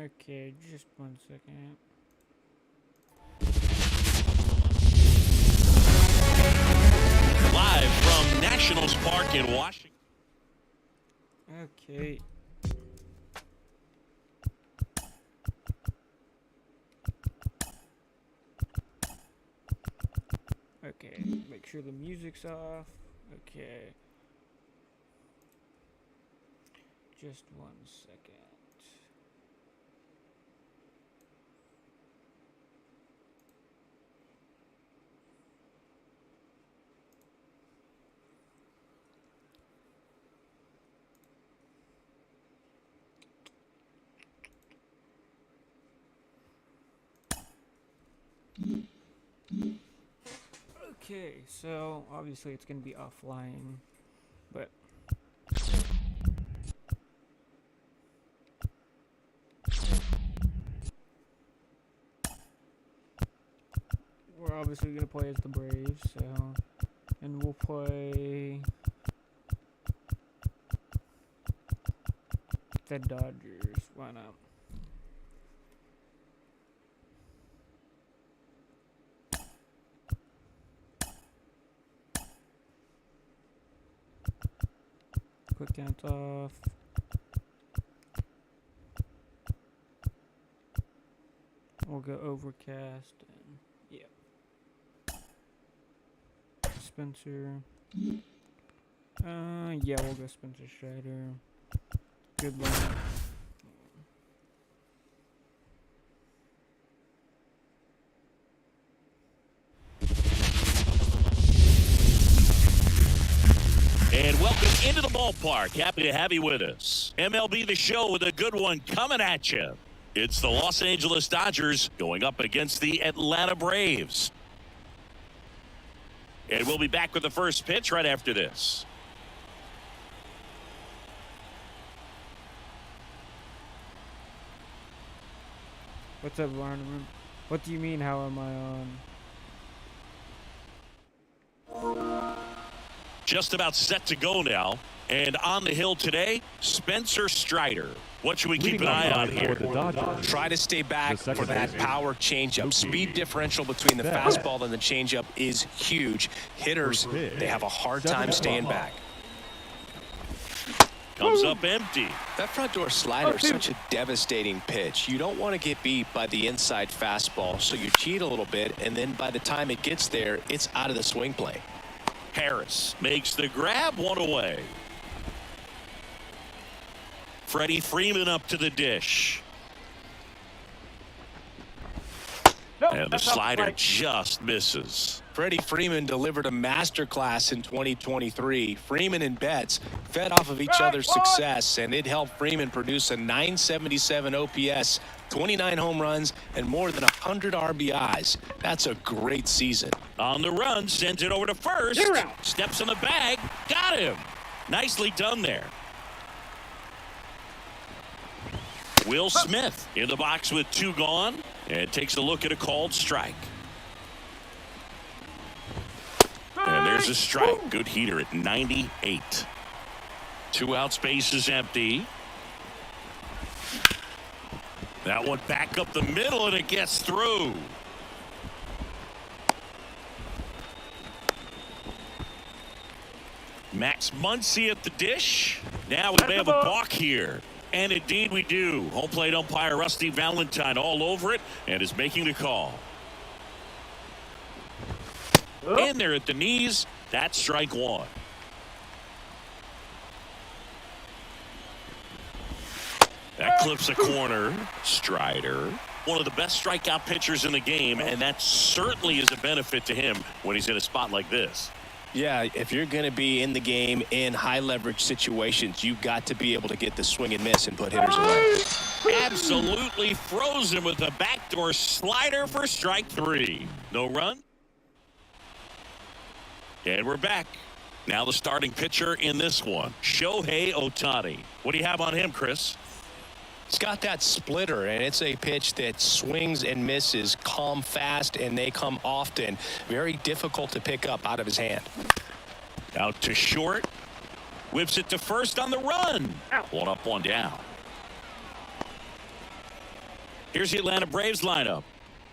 Okay, just 1 second. Live from Nationals Park in Washington. Okay. Okay, make sure the music's off. Okay. Just 1 second. Okay, so obviously it's gonna be offline, but we're obviously gonna play as the Braves, so and we'll play the Dodgers. Why not? Quick dance off. We'll go overcast and yeah. Spencer. Yeah, we'll go Spencer Strider. Good luck. And welcome into the ballpark. Happy to have you with us. MLB The Show with a good one coming at you. It's the Los Angeles Dodgers going up against the Atlanta Braves. And we'll be back with the first pitch right after this. What's up, Varnum? What do you mean, how am I on? Just about set to go now. And on the hill today, Spencer Strider. What should we keep an eye on here? Try to stay back for that power changeup. Speed differential between the fastball and the changeup is huge. Hitters, they have a hard time staying back. Comes up empty. That front door slider is such a devastating pitch. You don't want to get beat by the inside fastball, so you cheat a little bit, and then by the time it gets there, it's out of the swing play. Harris makes the grab, one away. Freddie Freeman up to the dish. And the slider just misses. Freddie Freeman delivered a masterclass in 2023. Freeman and Betts fed off of each other's success, and it helped Freeman produce a .977 OPS, 29 home runs, and more than 100 RBIs. That's a great season. On the run, sends it over to first. Steps in the bag. Got him. Nicely done there. Will Smith in the box with 2 gone and takes a look at a called strike. And there's a strike. Good heater at 98. 2 out, space is empty. That one back up the middle and it gets through. Max Muncy at the dish. Now we may have a balk here. And indeed we do. Home plate umpire Rusty Valentine all over it and is making the call. In there at the knees. That's strike 1. That clips a corner. Strider, one of the best strikeout pitchers in the game, and that certainly is a benefit to him when he's in a spot like this. Yeah, if you're going to be in the game in high leverage situations, you've got to be able to get the swing and miss and put hitters away. Absolutely froze him with a backdoor slider for strike 3. No run. And we're back. Now the starting pitcher in this one, Shohei Ohtani. What do you have on him, Chris? It's got that splitter, and it's a pitch that swings and misses, come fast, and they come often. Very difficult to pick up out of his hand. Out to short. Whips it to first on the run. 1 up, 1 down. Here's the Atlanta Braves lineup.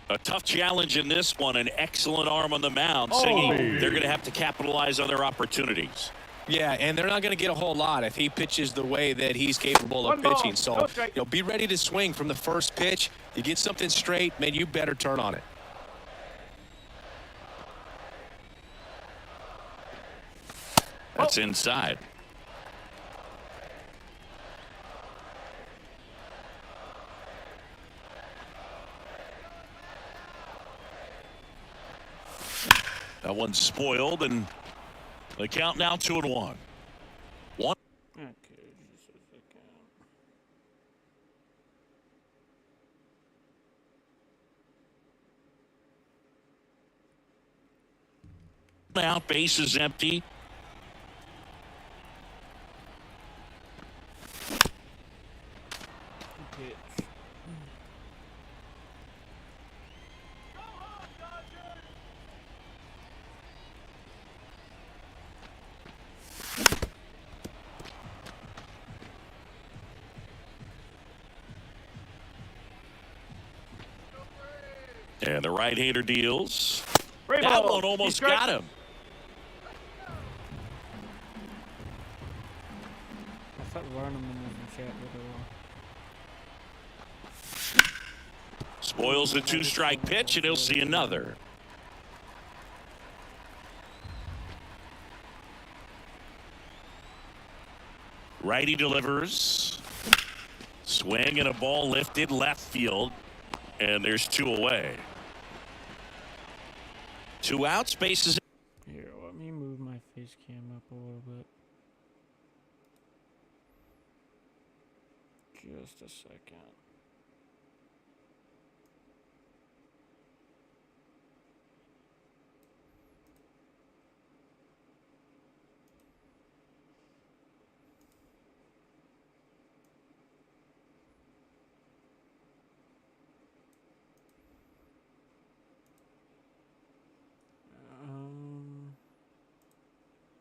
A tough challenge in this one. An excellent arm on the mound, saying they're going to have to capitalize on their opportunities. Yeah, and they're not going to get a whole lot if he pitches the way that he's capable of pitching. So, be ready to swing from the first pitch. You get something straight, man, you better turn on it. That's inside. That one's spoiled, and the count now 2-1. One. Okay, just a second. Out, base is empty. Pitch. And the right-hander deals. Brave That ball. one almost He's strike. got him. I thought Varnum in the chat with Spoils the 2-strike pitch, and he'll see another. Righty delivers. Swing and a ball lifted left field. And there's 2 away. 2 outs, bases. Here, let me move my face cam up a little bit. Just a second.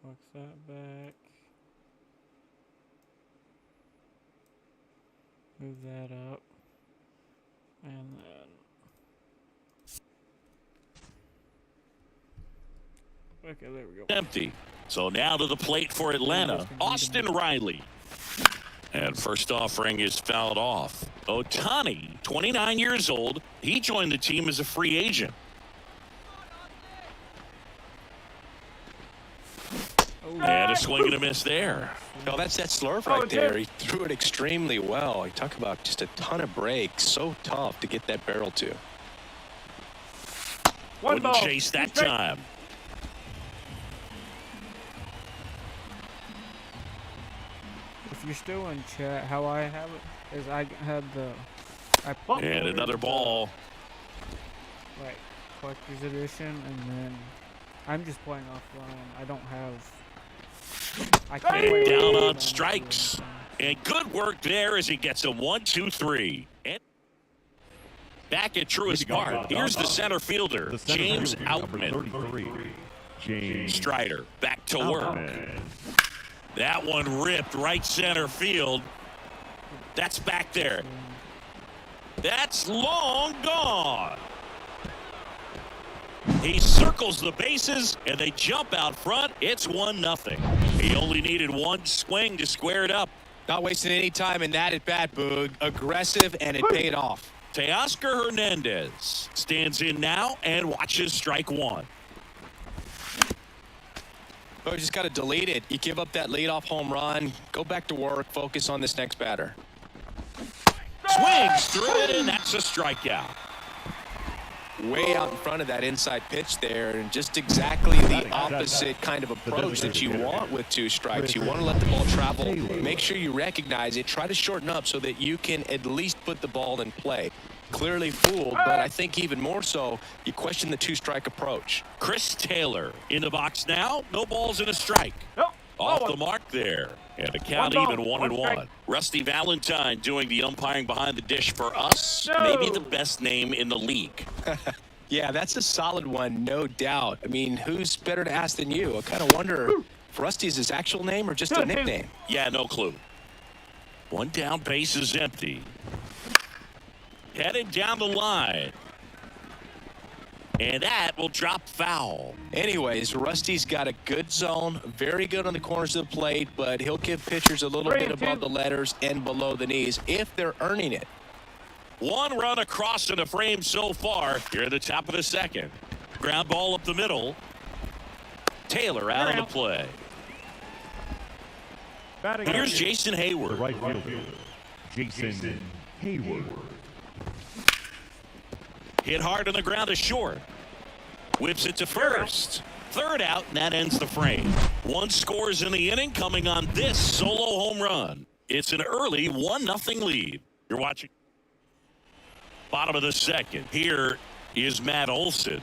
Box that back. Move that up. And then. Okay, there we go. Empty. So now to the plate for Atlanta, Austin Riley. And first offering is fouled off. Ohtani, 29 years old. He joined the team as a free agent. And a swing and a miss there. Oh, that's that slurve right there. He threw it extremely well. You talk about just a ton of breaks. So tough to get that barrel to. Wouldn't chase that time. If you're still in chat, how I have it is I had the. And another ball. Like collector's edition, and then I'm just playing offline. I don't have. I can't And play down with on them. strikes. And good work there as he gets a 1-2-3. And back at Truist Park, here's the center fielder, James Outman. Strider back to work. That one ripped right center field. That's back there. That's long gone. He circles the bases, and they jump out front. It's 1-0. He only needed one swing to square it up. Not wasting any time in that at bat, Boog. Aggressive, and it paid off. Teoscar Hernandez stands in now and watches strike one. Oh, you just got to delete it. You give up that leadoff home run. Go back to work. Focus on this next batter. Swings through it, and that's a strikeout. Way out in front of that inside pitch there, and just exactly the opposite kind of approach that you want with 2 strikes. You want to let the ball travel. Make sure you recognize it. Try to shorten up so that you can at least put the ball in play. Clearly fooled, but I think even more so, you question the 2-strike approach. Chris Taylor in the box now. No balls and a strike. Off the mark there. And the count even 1-1. Rusty Valentine doing the umpiring behind the dish for us. Maybe the best name in the league. Yeah, that's a solid one, no doubt. I mean, who's better to ask than you? I kind of wonder if Rusty's his actual name or just a nickname. Yeah, no clue. One down, base is empty. headed down the line. And that will drop foul. Anyways, Rusty's got a good zone, very good on the corners of the plate, but he'll give pitchers a little bit above the letters and below the knees if they're earning it. One run across in the frame so far here at the top of the second. Ground ball up the middle. Taylor out of the play. Here's Jason Hayward. The right fielder, Jason Hayward. Hit hard on the ground to short. Whips it to first. Third out, and that ends the frame. One scores in the inning coming on this solo home run. It's an early 1-0 lead. You're watching. Bottom of the second. Here is Matt Olson.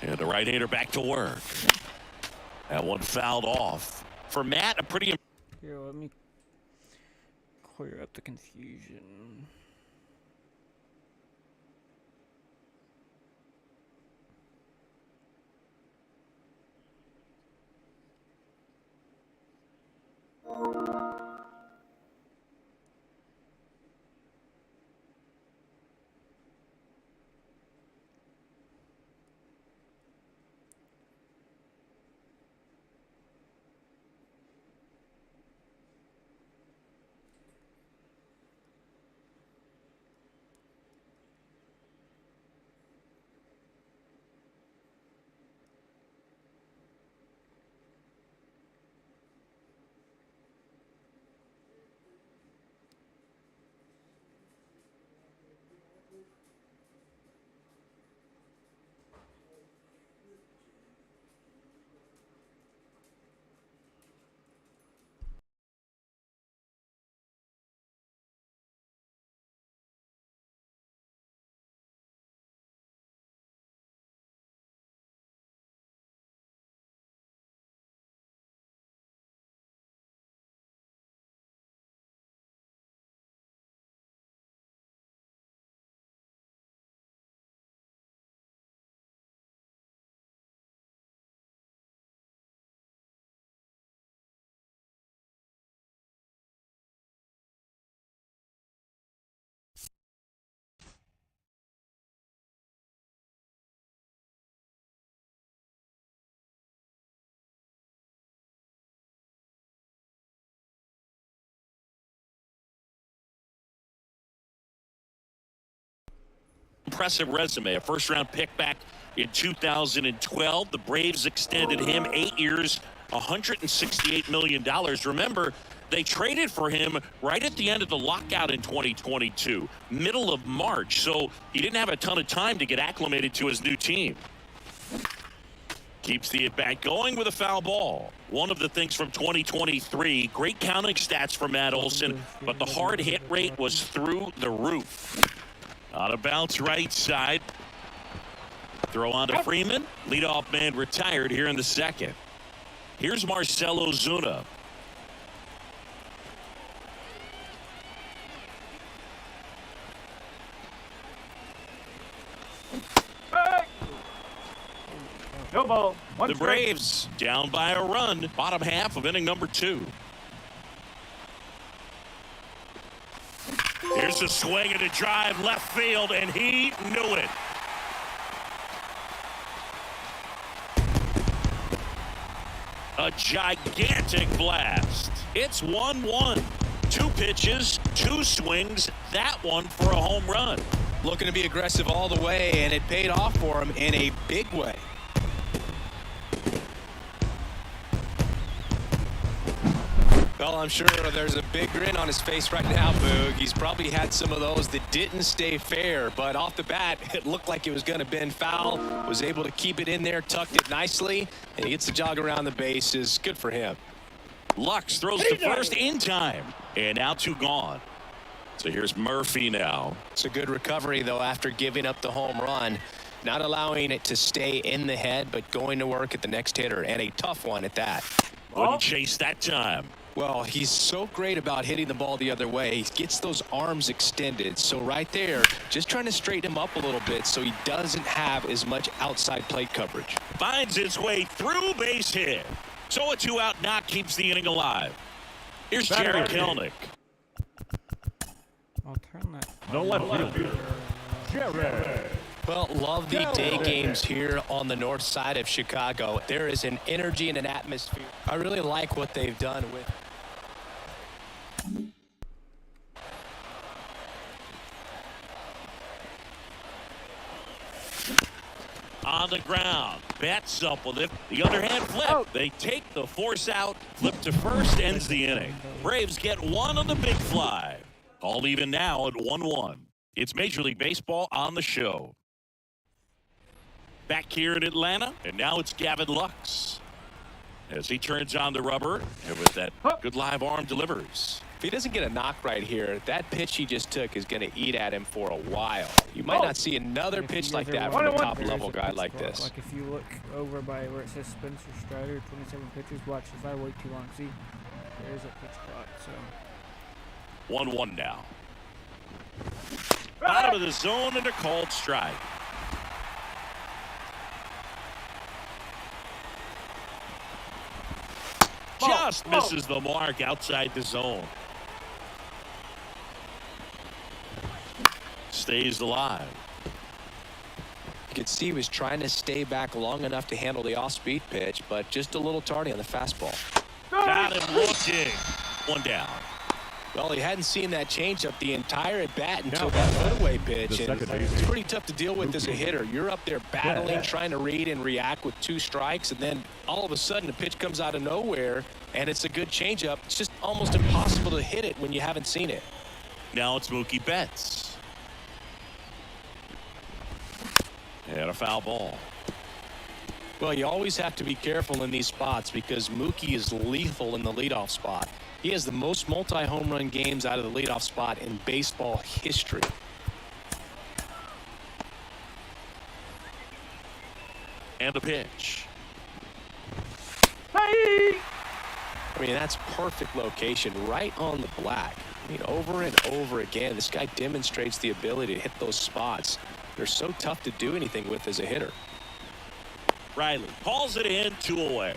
And the right-hander back to work. That one fouled off. For Matt, a pretty... Here, let me clear up the confusion. Impressive resume. A first-round pick back in 2012. The Braves extended him 8 years, $168 million. Remember, they traded for him right at the end of the lockout in 2022, middle of March. So he didn't have a ton of time to get acclimated to his new team. Keeps the at-bat going with a foul ball. One of the things from 2023, great counting stats for Matt Olson, but the hard hit rate was through the roof. On a bounce right side. Throw on to Freeman. Leadoff man retired here in the second. Here's Marcell Ozuna. No ball. The Braves down by a run. Bottom half of inning number 2. Here's a swing and a drive left field, and he knew it. A gigantic blast. It's 1-1. 2 pitches, 2 swings. That one for a home run. Looking to be aggressive all the way, and it paid off for him in a big way. Well, I'm sure there's a big grin on his face right now, Boog. He's probably had some of those that didn't stay fair, but off the bat, it looked like it was going to bend foul. Was able to keep it in there, tucked it nicely, and he gets the jog around the bases. Good for him. Lux throws to first in time, and now 2 gone. So here's Murphy now. It's a good recovery, though, after giving up the home run. Not allowing it to stay in the head, but going to work at the next hitter, and a tough one at that. Wouldn't chase that time. Well, he's so great about hitting the ball the other way. He gets those arms extended. So right there, just trying to straighten him up a little bit so he doesn't have as much outside plate coverage. Finds its way through, base hit. So a 2-out knock keeps the inning alive. Here's Jared Kelenic. I'll turn that. The left fielder, Jared. Well, love the day games here on the north side of Chicago. There is an energy and an atmosphere. I really like what they've done with. On the ground, bats up with it. The underhand flip. They take the force out. Flip to first, ends the inning. Braves get one on the big fly. All even now at 1-1. It's Major League Baseball on the show. Back here in Atlanta, and now it's Gavin Lux. As he turns on the rubber, and with that good live arm delivers. If he doesn't get a knock right here, that pitch he just took is going to eat at him for a while. You might not see another pitch like that from a top-level guy like this. Like if you look over by where it says Spencer Strider, 27 pitches, watch as I wait too long. See, there is a pitch clock, so. 1-1 now. Out of the zone and a called strike. Just misses the mark outside the zone. Stays alive. You could see he was trying to stay back long enough to handle the off-speed pitch, but just a little tardy on the fastball. Got him looking. One down. Well, he hadn't seen that changeup the entire at-bat until that put-away pitch. And it's pretty tough to deal with as a hitter. You're up there battling, trying to read and react with 2 strikes, and then all of a sudden the pitch comes out of nowhere, and it's a good changeup. It's just almost impossible to hit it when you haven't seen it. Now it's Mookie Betts. And a foul ball. Well, you always have to be careful in these spots because Mookie is lethal in the leadoff spot. He has the most multi-home run games out of the leadoff spot in baseball history. And the pitch. I mean, that's perfect location, right on the black. I mean, over and over again, this guy demonstrates the ability to hit those spots. They're so tough to do anything with as a hitter. Riley calls it in, 2 away.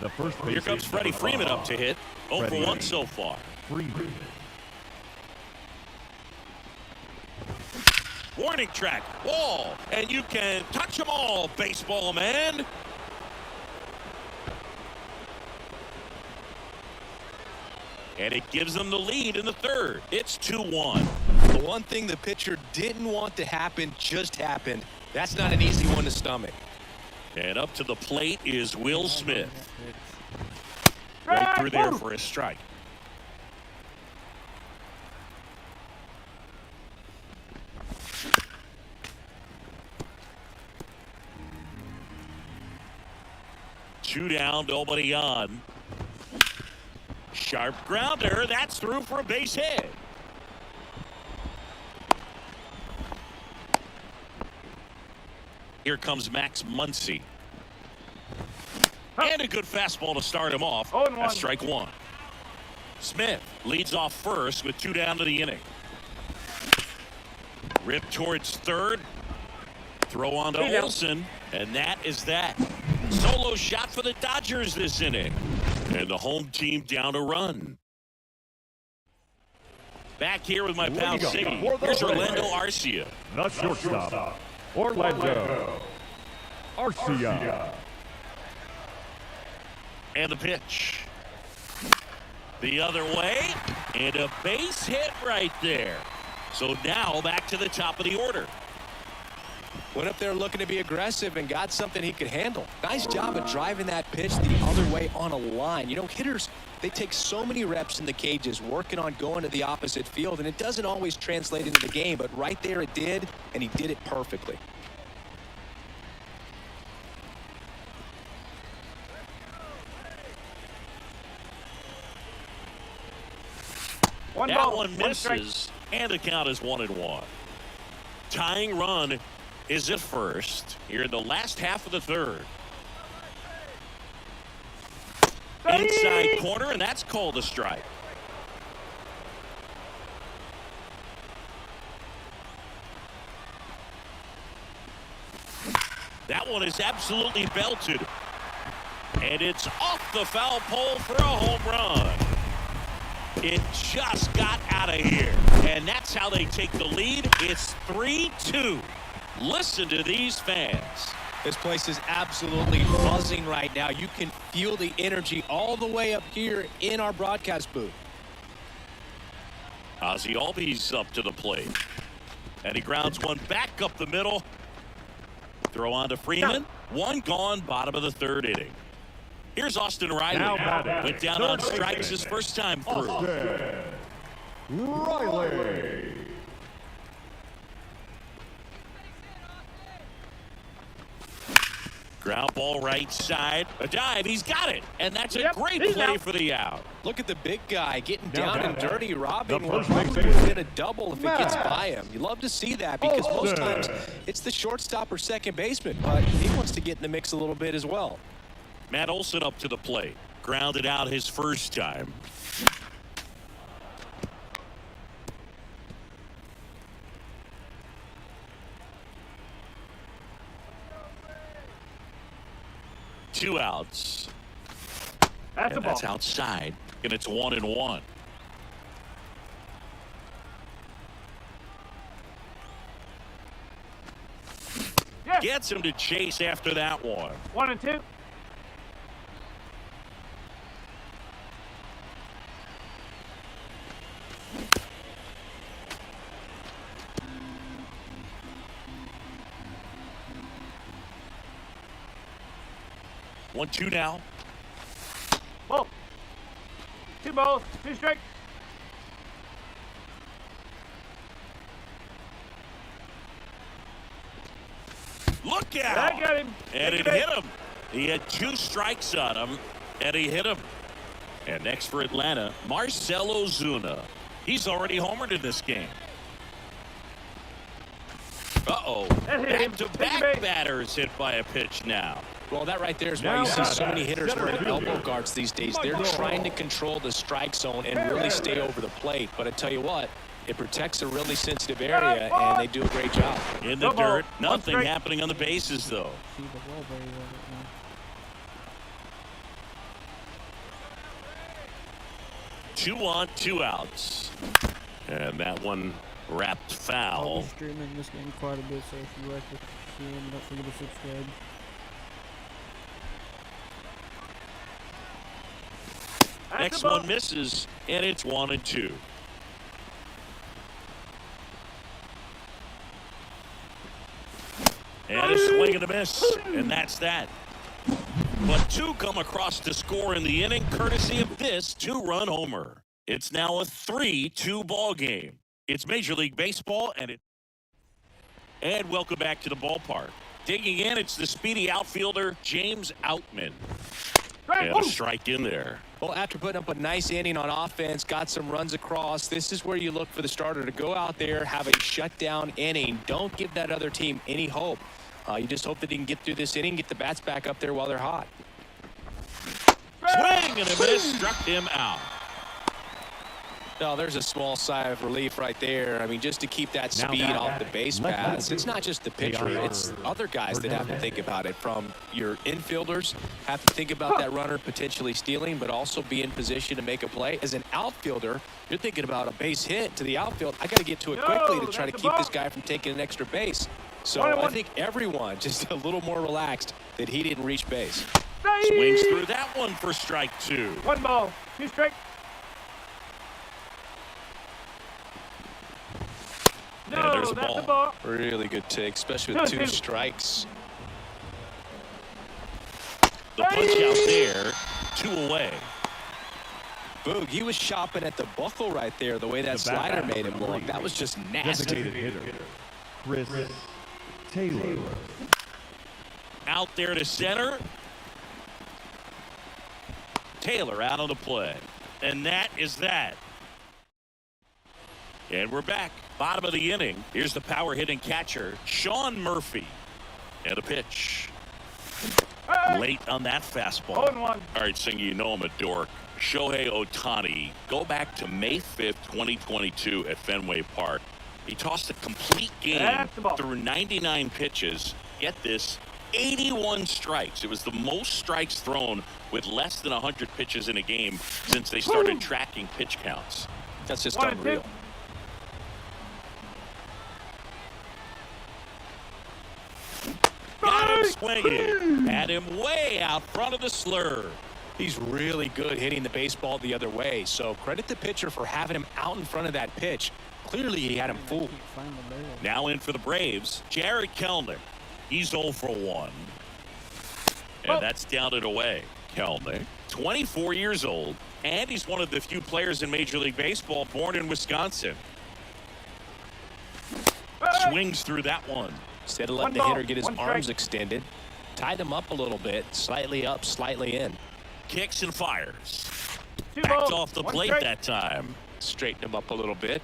The first Here comes Freddie Freeman up to hit. 0 for 1 so far. Freeman. Warning track, wall, and you can touch them all, baseball man. And it gives them the lead in the third. It's 2-1. The one thing the pitcher didn't want to happen just happened. That's not an easy one to stomach. And up to the plate is Will Smith. Right through there for a strike. Two down, nobody on. Sharp grounder. That's through for a base hit. Here comes Max Muncy. And a good fastball to start him off. That's strike 1. Smith leads off first with 2 down to the inning. Rip towards third. Throw on to Olsen. And that is that. Solo shot for the Dodgers this inning. And the home team down a run. Back here with my pal City. Here's Orlando Arcia. The shortstop, Orlando Arcia. And the pitch. The other way. And a base hit right there. So now back to the top of the order. Went up there looking to be aggressive and got something he could handle. Nice job of driving that pitch the other way on a line. You know, hitters, they take so many reps in the cages working on going to the opposite field, and it doesn't always translate into the game, but right there it did, and he did it perfectly. That one misses, and the count is 1-1. Tying run is at first here in the last half of the third. Inside corner, and that's called a strike. That one is absolutely belted. And it's off the foul pole for a home run. It just got out of here. And that's how they take the lead. It's 3-2. Listen to these fans. This place is absolutely buzzing right now. You can feel the energy all the way up here in our broadcast booth. Ozzie Albies up to the plate. And he grounds one back up the middle. Throw on to Freeman. One gone, bottom of the third inning. Here's Austin Riley. Went down on strikes his first time through. Austin Riley. Ground ball right side. A dive. He's got it. And that's a great play for the out. Look at the big guy getting down and dirty, robbing The one. first Probably base would get a double if it gets by him. You love to see that because most times it's the shortstop or second baseman, but he wants to get in the mix a little bit as well. Matt Olson up to the plate. Grounded out his first time. Two outs. That's a And ball. that's outside. And it's 1-1. Yes. Gets him to chase after that one. 1-2. One, two now. Ball. 2 balls, 2 strikes. Look I out. got him. And it Take hit him. He had 2 strikes on him, and he hit him. And next for Atlanta, Marcell Ozuna. He's already homered in this game. Uh-oh. That hit him. Back-to-back Take a base. batters hit by a pitch now. Well, that right there is why you see so many hitters wearing elbow guards these days. They're trying to control the strike zone and really stay over the plate. But I tell you what, it protects a really sensitive area, and they do a great job. In the No ball. dirt. One Nothing strike. happening on the bases, though. See the ball very well right now. 2 on, 2 outs. And that one wrapped I'll foul. be streaming this game quite a bit, so if you like what you see, don't forget to subscribe. That's Next a ball. one misses, and it's 1-2. And a swing and a miss, and that's that. But 2 come across to score in the inning, courtesy of this 2-run homer. It's now a 3-2 ball game. It's Major League Baseball, and welcome back to the ballpark. Digging in, it's the speedy outfielder James Outman. And a strike in there. Well, after putting up a nice inning on offense, got some runs across, this is where you look for the starter to go out there, have a shutdown inning. Don't give that other team any hope. You just hope that he can get through this inning, get the bats back up there while they're hot. Swing and a miss, struck him out. No, there's a small sigh of relief right there. I mean, just to keep that speed off the base paths. It's not just the pitcher. It's other guys that have to think about it. From your infielders, have to think about that runner potentially stealing, but also be in position to make a play. As an outfielder, you're thinking about a base hit to the outfield. I got to get to it quickly to try to keep this guy from taking an extra base. So I think everyone just a little more relaxed that he didn't reach base. Swings through that one for strike 2. 1 ball, 2 strikes. And there's a that's ball. a ball. Really good take, especially with 2 strikes. The punch out there, 2 away. Boog, he was shopping at the buckle right there, the way that slider made him look. That was just nasty. Designated hitter, Chris Taylor. Out there to center. Taylor out on the play. And that is that. And we're back. Bottom of the inning. Here's the power hitting catcher, Sean Murphy. And a pitch. Late on that fastball. 0-1. All right, Singer, you know I'm a dork. Shohei Ohtani, go back to May 5th, 2022 at Fenway Park. He tossed a complete game That's the ball. through 99 pitches. Get this, 81 strikes. It was the most strikes thrown with less than 100 pitches in a game since they started tracking pitch counts. That's just 1 and 2. unreal. Got him swinging. Had him way out front of the slur. He's really good hitting the baseball the other way, so credit the pitcher for having him out in front of that pitch. Clearly, he had him fooled. Can't find the ball. Now in for the Braves, Jared Kelnick. He's 0 for 1. And that's down and away. Kelnick, 24 years old, and he's one of the few players in Major League Baseball born in Wisconsin. Swings through that one. Instead of letting the hitter get his arms extended, tied him up a little bit, slightly up, slightly in. Kicks and fires. 2 Backed balls, off the 1 plate strike. that time. Straighten him up a little bit.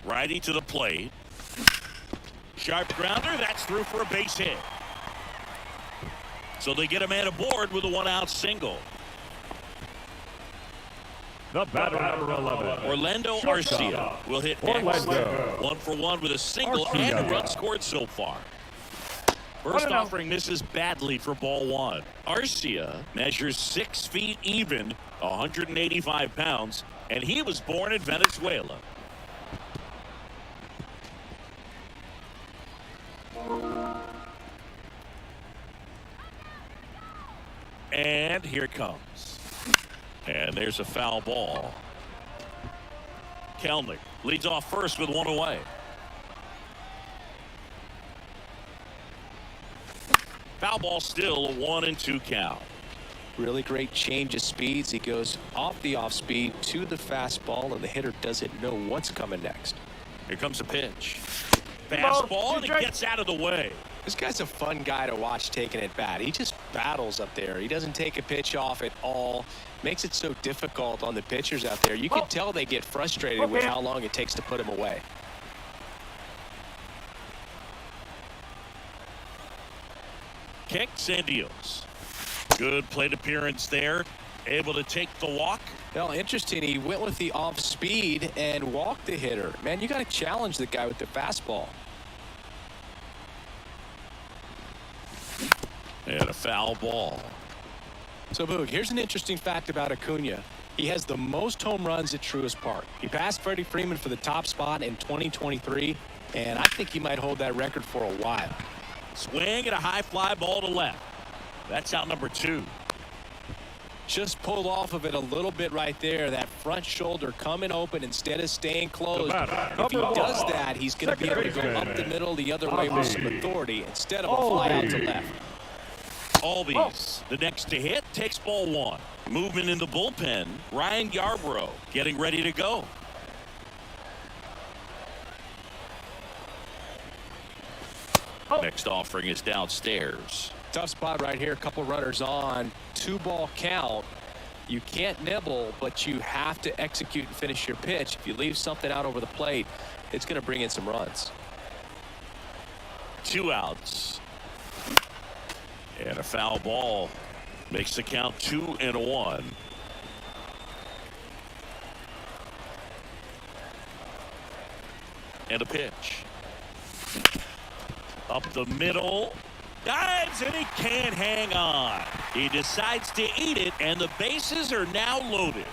Righty to the plate. Sharp grounder. That's through for a base hit. So they get a man aboard with a 1-out single. The batter, number 11. Orlando Arcia will hit next. Orlando. 1 for 1 with a single and a run scored so far. First 1-0. offering misses badly for ball 1. Arcia measures 6 feet even, 185 pounds, and he was born in Venezuela. And here it comes. And there's a foul ball. Kelnick leads off first with 1 away. Foul ball still a 1-2 count. Really great change of speeds. He goes off the off speed to the fastball, and the hitter doesn't know what's coming next. Here comes a pitch. Ball, Fastball, and it strike. gets out of the way. This guy's a fun guy to watch taking at bat. He just battles up there. He doesn't take a pitch off at all. Makes it so difficult on the pitchers out there. You can tell they get frustrated with how long it takes to put him away. Kicks and deals. Good plate appearance there. Able to take the walk. Well, interesting. He went with the off speed and walked the hitter. Man, you got to challenge the guy with the fastball. And a foul ball. So, Boog, here's an interesting fact about Acuna. He has the most home runs at Truist Park. He passed Freddie Freeman for the top spot in 2023, and I think he might hold that record for a while. Swing and a high fly ball to left. That's out number 2. Just pulled off of it a little bit right there. That front shoulder coming open instead of staying closed. If he does that, he's going to be able to go up the middle the other way with some authority instead of a fly out to left. Albies, the next to hit, takes ball 1. Movement in the bullpen. Ryan Yarbrough getting ready to go. Next offering is downstairs. Tough spot right here. A couple runners on. 2-ball count. You can't nibble, but you have to execute and finish your pitch. If you leave something out over the plate, it's going to bring in some runs. 2 outs. And a foul ball makes the count 2-1. And a pitch. Up the middle. Dives, and he can't hang on. He decides to eat it, and the bases are now loaded.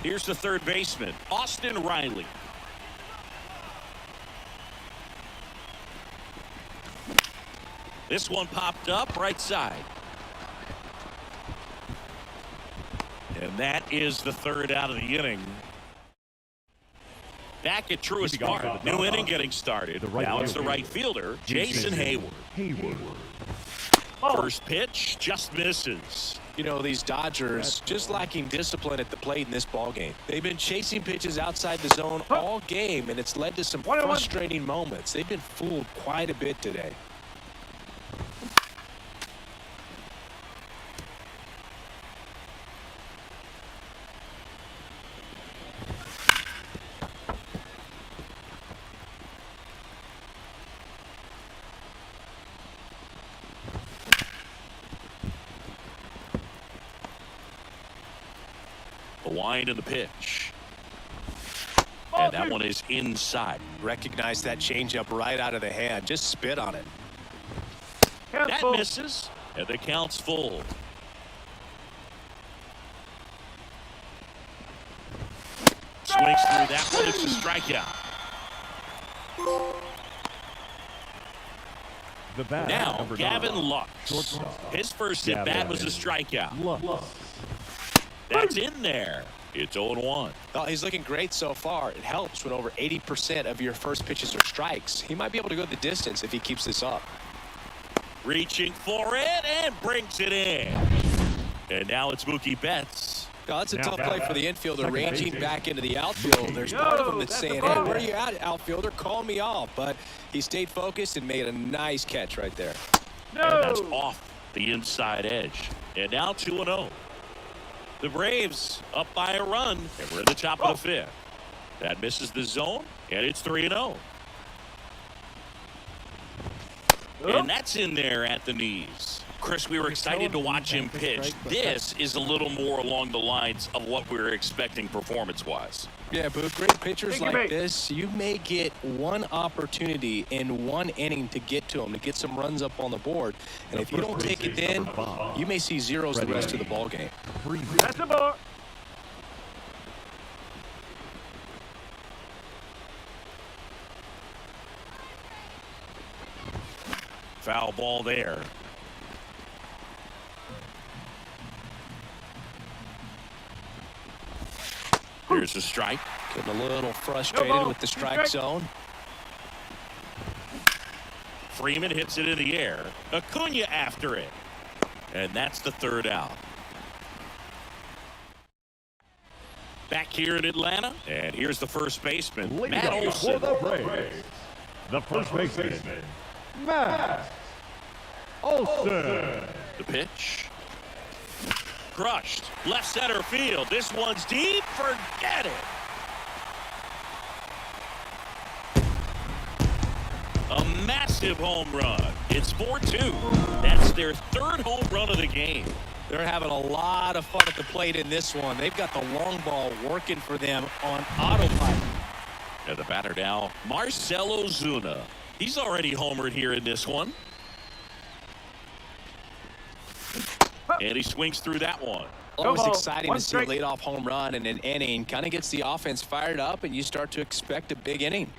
Here's the third baseman, Austin Riley. This one popped up right side. And that is the third out of the inning. Back at Truist Park, new inning getting started. Now it's the right fielder, Jason Hayward. First pitch just misses. You know, these Dodgers just lacking discipline at the plate in this ballgame. They've been chasing pitches outside the zone all game, and it's led to some frustrating moments. They've been fooled quite a bit today. The wind and the pitch. And that one is inside. Recognize that changeup right out of the hand. Just spit on it. That misses, and the count's full. Swings through that one. It's a strikeout. The batter, Now, number Gavin 9. Lux. His first at bat was a strikeout. Lux. That's in there. It's 0-1. Oh, he's looking great so far. It helps when over 80% of your first pitches are strikes. He might be able to go the distance if he keeps this up. Reaching for it and brings it in. And now it's Mookie Betts. Oh, that's a Now, tough play for the infielder, second ranging base. back into the outfield. There's part of him that's that's saying, the hey, ball. where are you at, outfielder? Call me off. But he stayed focused and made a nice catch right there. And that's off the inside edge. And now 2-0. The Braves up by a run, and we're in the top of the fifth. That misses the zone, and it's 3-0. And that's in there at the knees. Chris, we were excited to watch him pitch. This is a little more along the lines of what we were expecting performance-wise. Yeah, but with great pitchers Take your like bait. this, you may get one opportunity in one inning to get to them, to get some runs up on the board. And if you don't take it then, you may see zeros the rest of the ball game. That's the ball. Foul ball there. Here's a strike. Getting a little frustrated with the strike zone. Freeman hits it in the air. Acuna after it. And that's the third out. Back here in Atlanta. And here's the first baseman, Leading Matt up for Olson. the Braves, the first baseman, Matt Olson. The pitch. Crushed. Left center field. This one's deep. Forget it. A massive home run. It's 4-2. That's their third home run of the game. They're having a lot of fun at the plate in this one. They've got the long ball working for them on autopilot. And the batter now, Marcell Ozuna. He's already homered here in this one. And he swings through that one. Always Come on, exciting one to see a strike. leadoff home run in an inning. Kind of gets the offense fired up, and you start to expect a big inning.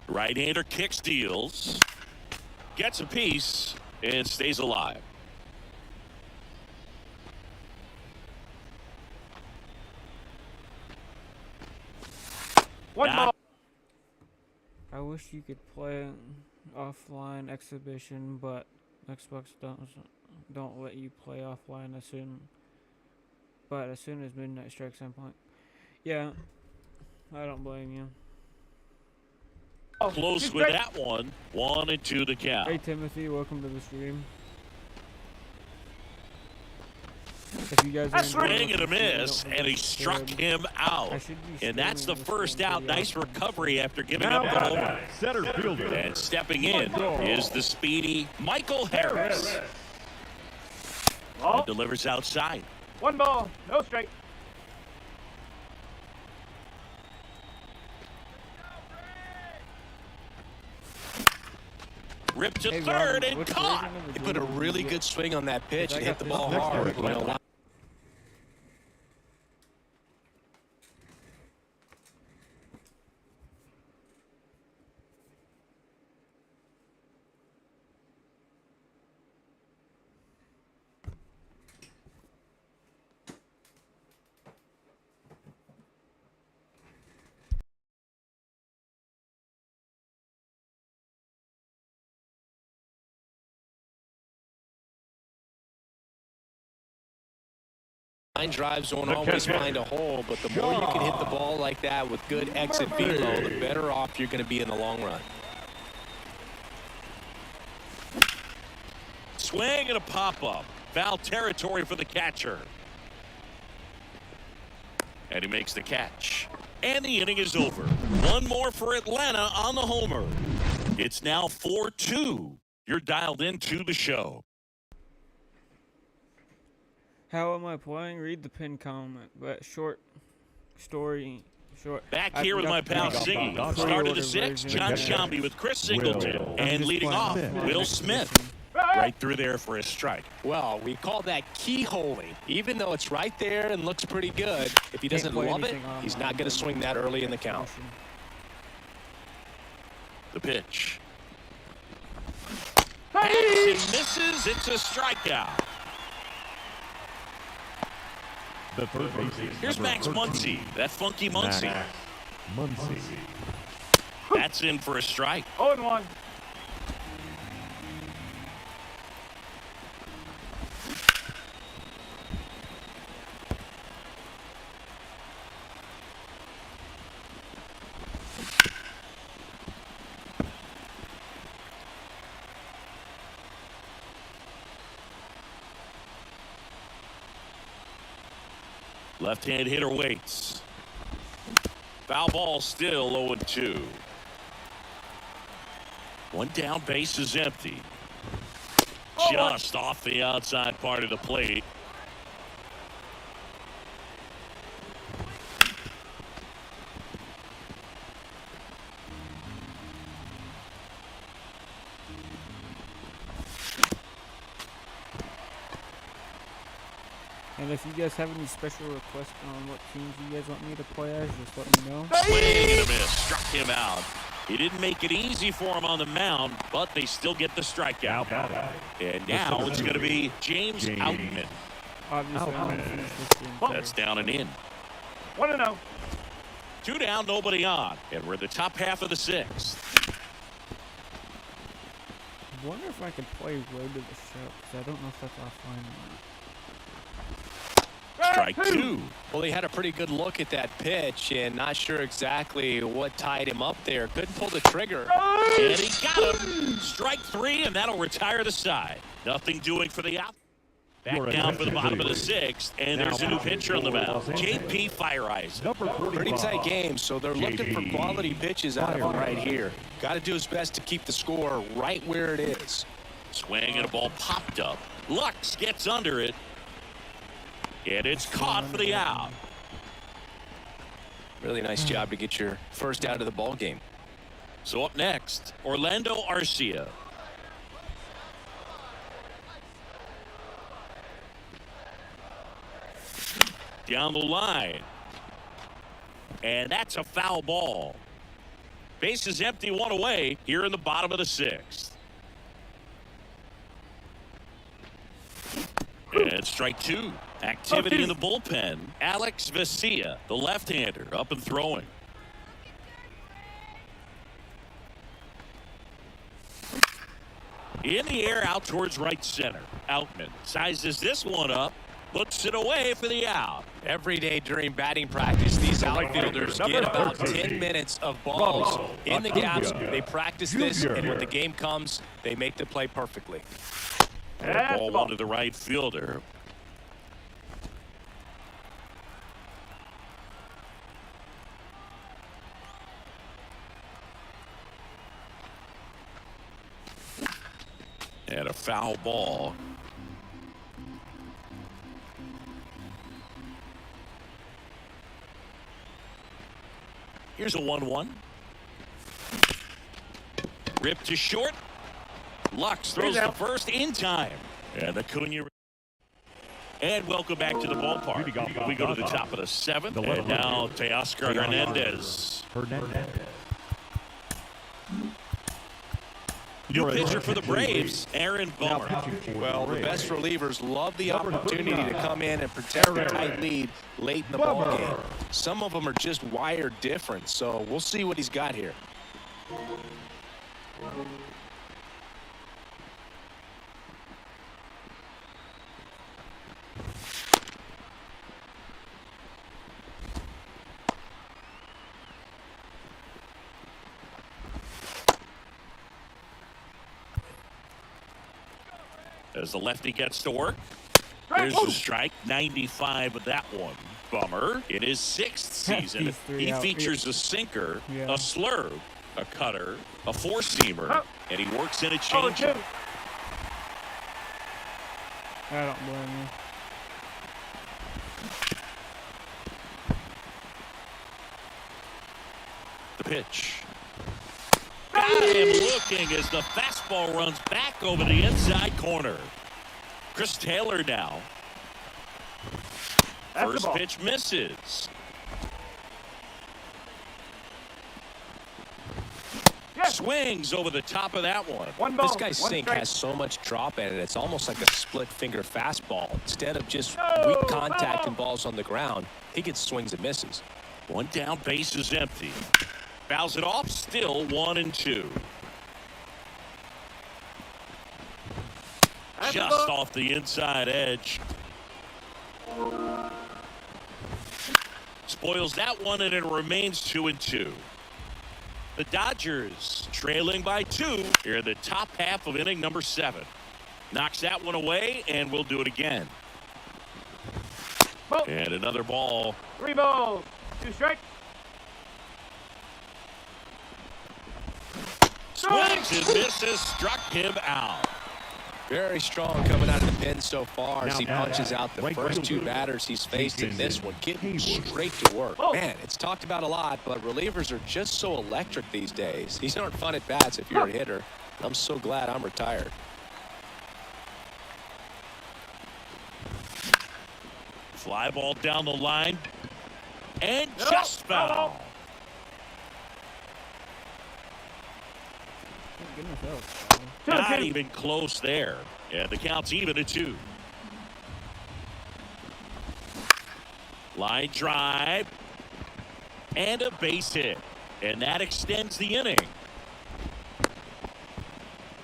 Right-hander kick steals. Gets a piece and stays alive. One Nah. ball. I wish you could play offline exhibition, but Xbox don't let you play offline as soon as midnight strikes, I'm playing. Yeah, I don't blame you. Close with that one. 1-2 the count. Hey Timothy, welcome to the stream. If you guys are Swing and a miss, and he struck him out. I should be And that's the streaming this first game out. pretty Nice often. recovery after giving Now up the homer. batting, center fielder, And stepping in is the speedy Michael Harris. Ball. And delivers outside. One ball. No strike. Ripped to Hey, third Robin, and which caught. version of the He put a game did you really get? good swing on that pitch I and got hit the this ball next hard. one. You know, line drives don't always find a hole, but the more you can hit the ball like that with good exit velo, the better off you're going to be in the long run. Swing and a pop-up. Foul territory for the catcher. And he makes the catch. And the inning is over. One more for Atlanta on the homer. It's now 4-2. You're dialed into the show. How am I playing? Read the pin comment. But short story. Back here with my pal Ziggy. Start of the sixth, John Shambi with Chris Singleton. And leading off, Will Smith. Right through there for a strike. Well, we call that keyholing. Even though it's right there and looks pretty good, if he doesn't love it, he's not going to swing that early in the count. The pitch. It misses. It's a strikeout. The third baseman. Here's Max Muncy. That funky Muncy. Muncy. That's in for a strike. 0-1. Left-hand hitter waits. Foul ball still 0-2. One down, base is empty. Just off the outside part of the plate. And if you guys have any special requests on what teams you guys want me to play as, just let me know. Swing and a miss. Struck him out. He didn't make it easy for him on the mound, but they still get the strikeout. And now it's going to be James Outman. Obviously, I'm gonna finish this game. That's down and in. 1-0. 2 down, nobody on. And we're in the top half of the sixth. I wonder if I could play Road to the Show, because I don't know if that's offline or not. Strike 2. Well, he had a pretty good look at that pitch and not sure exactly what tied him up there. Couldn't pull the trigger. And he got him. Strike 3, and that'll retire the side. Nothing doing for the out. Back down for the bottom of the sixth, and there's a new pitcher on the mound, J.P. Fireeyes. Pretty tight game, so they're looking for quality pitches out of him right here. Got to do his best to keep the score right where it is. Swing and a ball popped up. Lux gets under it. And it's caught for the out. Really nice job to get your first out of the ball game. So up next, Orlando Arcia. Down the line. And that's a foul ball. Base is empty, 1 away here in the bottom of the sixth. And strike 2. Activity in the bullpen. Alex Vesia, the left-hander, up and throwing. In the air out towards right center. Outman sizes this one up. Puts it away for the out. Every day during batting practice, these outfielders get about 10 minutes of balls in the gaps. They practice this, and when the game comes, they make the play perfectly. Ball one to the right fielder. And a foul ball. Here's a 1-1. Ripped to short. Lux throws the first in time. And Acuna. And welcome back to the ballpark. We go to the top of the seventh. And now Teoscar Hernandez. New pitcher for the Braves, Aaron Bummer. Well, the best relievers love the opportunity to come in and protect a tight lead late in the ball game. Some of them are just wired different, so we'll see what he's got here. As the lefty gets to work, there's a strike. 95 with that one. Bummer in his 6th season. He features a sinker, a slurve, A cutter, a four-seamer, and he works in a Oh, changeup. 2. I don't blame you. The pitch. Got him looking as the fastball runs back over the inside corner. Chris Taylor now. That's the First ball. pitch misses. Yes. Swings over the top of that one. 1 ball. This guy's 1 sink strike. has so much drop in it. It's almost like a split finger fastball. Instead of just No, weak contact no. and balls on the ground, he gets swings and misses. One down, base is empty. Fouls it off, still 1-2. That's the Just ball. off the inside edge. Spoils that one, and it remains 2-2. The Dodgers trailing by 2 here in the top half of inning number 7. Knocks that one away, and we'll do it again. Ball. And another ball. 3 balls. 2 strikes. Swings and misses, struck him out. Very strong coming out of the pen so far as Now he at punches out the right first field, 2 batters he's faced in this one, getting straight to work. Oh. Man, it's talked about a lot, but relievers are just so electric these days. These aren't fun at bats if you're a hitter. I'm so glad I'm retired. Fly ball down the line. And No, just foul. Thank goodness that was foul. 2 Not 2. even close there. Yeah, the count's even at 2. Line drive. And a base hit. And that extends the inning.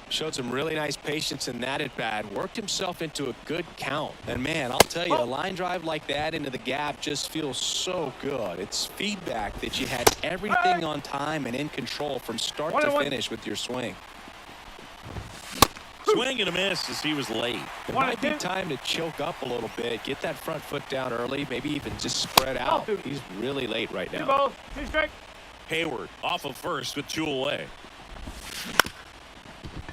Showed some really nice patience in that at bat. Worked himself into a good count. And man, I'll tell you, a line drive like that into the gap just feels so good. It's feedback that you had everything on time and in control from start to 1-1. finish with your swing. Swing and a miss as he was late. It 1 might be 2. time to choke up a little bit, get that front foot down early, maybe even just spread out. dude. He's really late right 2 now. balls. 2 strikes. Hayward off of first with 2 away.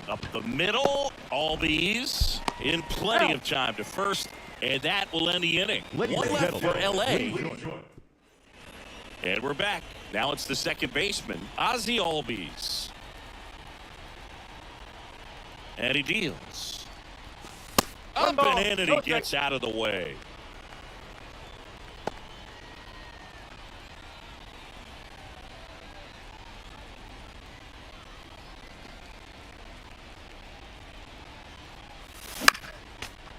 Up the middle, Albies in plenty of time to first, and that will end the inning. Ladies One and left for gentlemen, LA. ladies and gentlemen. And we're back. Now it's the second baseman, Ozzie Albies. And he deals. Up ball, and in, and no he gets out of the way.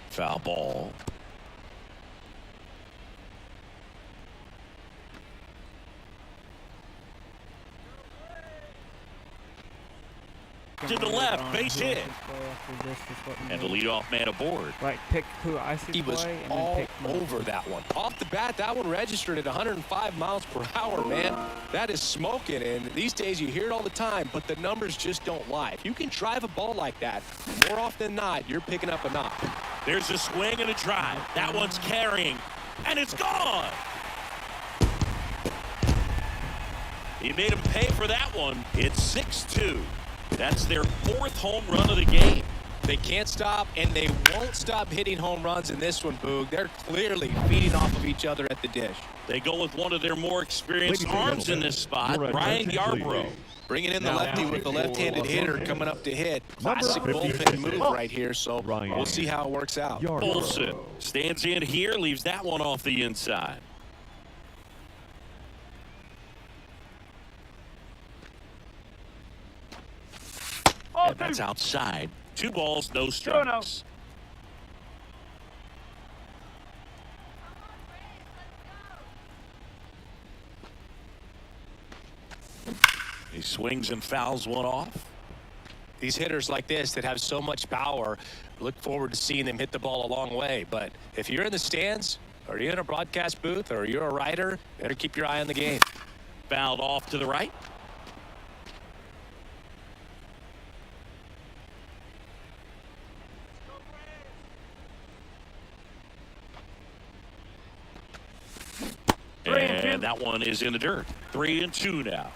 Foul ball. To the left, base hit. And the leadoff man aboard. Like, pick who I should He was play and all then pick my over team. that one. Off the bat, that one registered at 105 miles per hour, man. That is smoking, and these days you hear it all the time, but the numbers just don't lie. If you can drive a ball like that, more often than not, you're picking up a knock. There's a swing and a drive. That one's carrying, and it's gone. He made him pay for that one. It's 6-2. That's their 4th home run of the game. They can't stop, and they won't stop hitting home runs in this one, Boog. They're clearly feeding off of each other at the dish. They go with one of their more experienced Ladies and arms in gentlemen, this spot, your Brian attention, Yarbrough. please. Bringing in the Now, lefty with the left-handed hitter coming up to hit. Classic Number bullpen 56. move right here, so Ryan we'll see how it works out. Olsen stands in here, leaves that one off the inside. Ball And that's 2. outside. 2 balls, no 2-0. strikes. He swings and fouls one off. These hitters like this that have so much power, look forward to seeing them hit the ball a long way. But if you're in the stands, or you're in a broadcast booth, or you're a writer, better keep your eye on the game. Fouled off to the right. And that one is in the dirt. 3-2 now.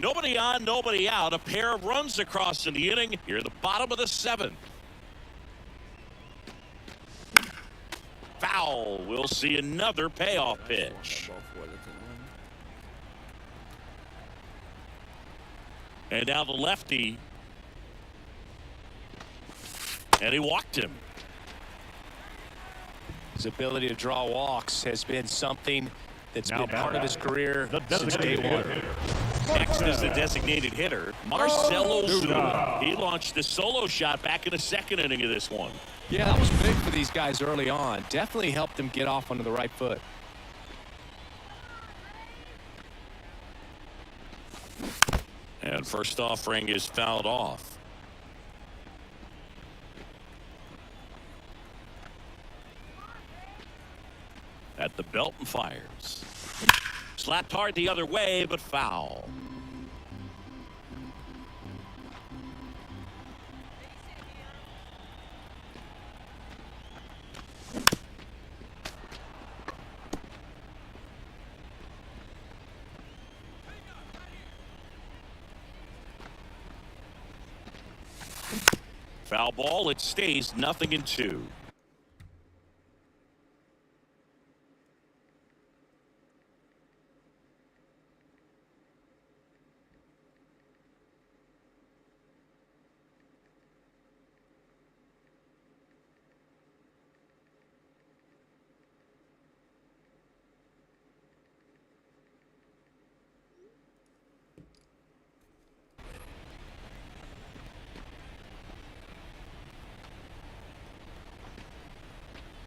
Nobody on, nobody out. A pair of runs across in the inning. Here at the bottom of the 7th. Foul. We'll see another payoff pitch. And now the lefty. And he walked him. His ability to draw walks has been something that's Now been part of his career since day one. Next is the designated hitter, Marcelo Zuna. He launched a solo shot back in the 2nd inning of this one. Yeah, that was big for these guys early on. Definitely helped them get off onto the right foot. And first offering is fouled off. At the belt and fires. Slapped hard the other way, but foul. Foul ball. It stays 0-2.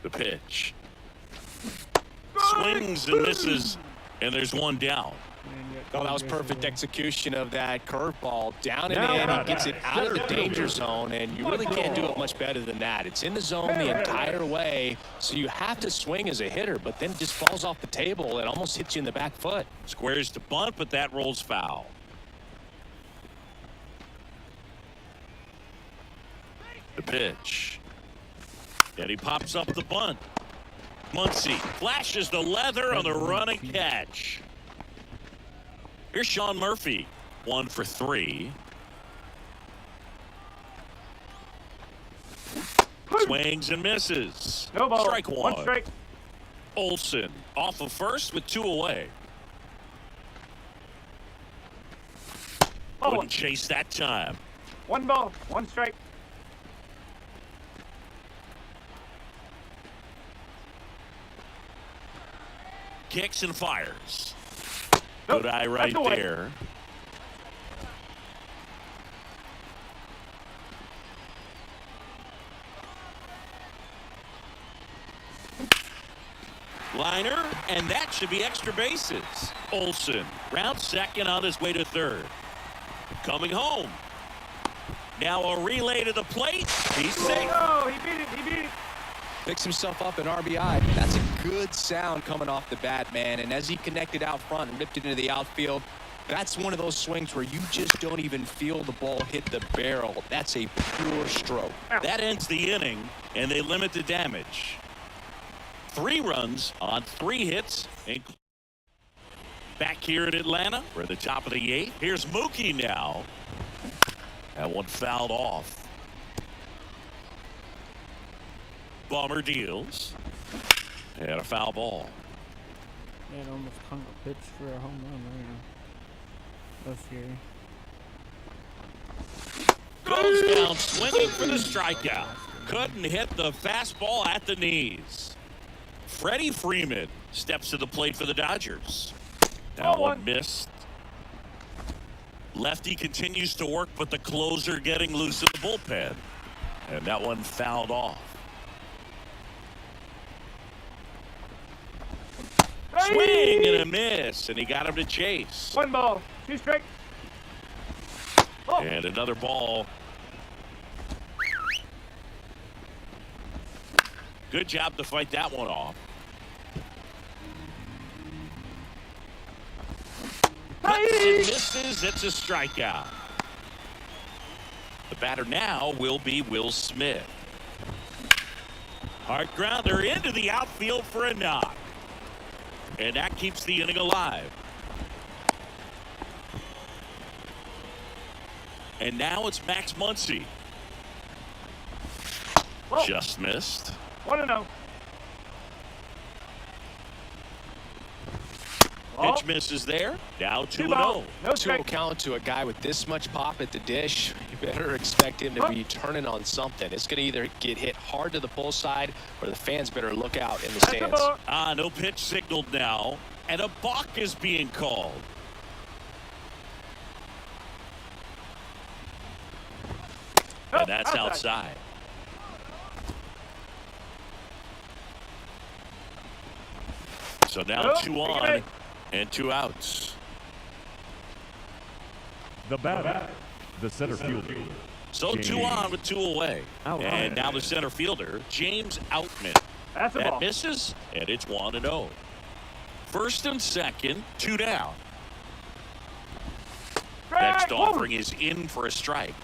The pitch. Swings and misses, and there's one down. Oh, that was perfect execution of that curveball. Down and in, he gets it out of the danger zone, and you really can't do it much better than that. It's in the zone the entire way, so you have to swing as a hitter, but then it just falls off the table and almost hits you in the back foot. Squares to bunt, but that rolls foul. The pitch. And he pops up the bunt. Muncy flashes the leather on the running catch. Here's Sean Murphy, 1 for 3. Swings and misses. No ball. Strike one. One strike. Olsen off of first with 2 away. Oh, Wouldn't chase that time. 1 ball. 1 strike. Kicks and fires. Nope, Good eye right that's away. there. Liner, and that should be extra bases. Olsen, round second on his way to third. Coming home. Now a relay to the plate. He's safe. Oh, he beat it. He beat it. Picks himself up an RBI. That's a good sound coming off the bat, man. And as he connected out front and ripped it into the outfield, that's one of those swings where you just don't even feel the ball hit the barrel. That's a pure stroke. That ends the inning, and they limit the damage. 3 runs on 3 hits. Back here in Atlanta, we're at the top of the 8th. Here's Mookie now. That one fouled off. Bummer deals. And a foul ball. Man, almost hung a pitch for a home run right now. That's scary. Goes down swinging for the strikeout. Couldn't hit the fastball at the knees. Freddie Freeman steps to the plate for the Dodgers. That one missed. Lefty continues to work, but the closer getting loose in the bullpen. And that one fouled off. Swing and a miss, and he got him to chase. 1 ball. 2 strike. Oh. And another ball. Good job to fight that one off. Hits and misses. It's a strikeout. The batter now will be Will Smith. Hard grounder into the outfield for a knock. And that keeps the inning alive. And now it's Max Muncy. Whoa. Just missed. 1-0. Pitch misses there. Now 2-0. No 2-0 strike. count to a guy with this much pop at the dish. You better expect him to be turning on something. It's going to either get hit hard to the pull side or the fans better look out in the That's a stands. ball. No pitch signaled now. And a balk is being called. Oh, And that's outside. So now Oh, 2 take it on away. and 2 outs. The batter, the center fielder. So 2 on with 2 away. Outman. And now the center fielder, James Outman. That's a That ball. misses, and it's 1-0. First and second, 2 down. Next Strike. offering is in for a strike.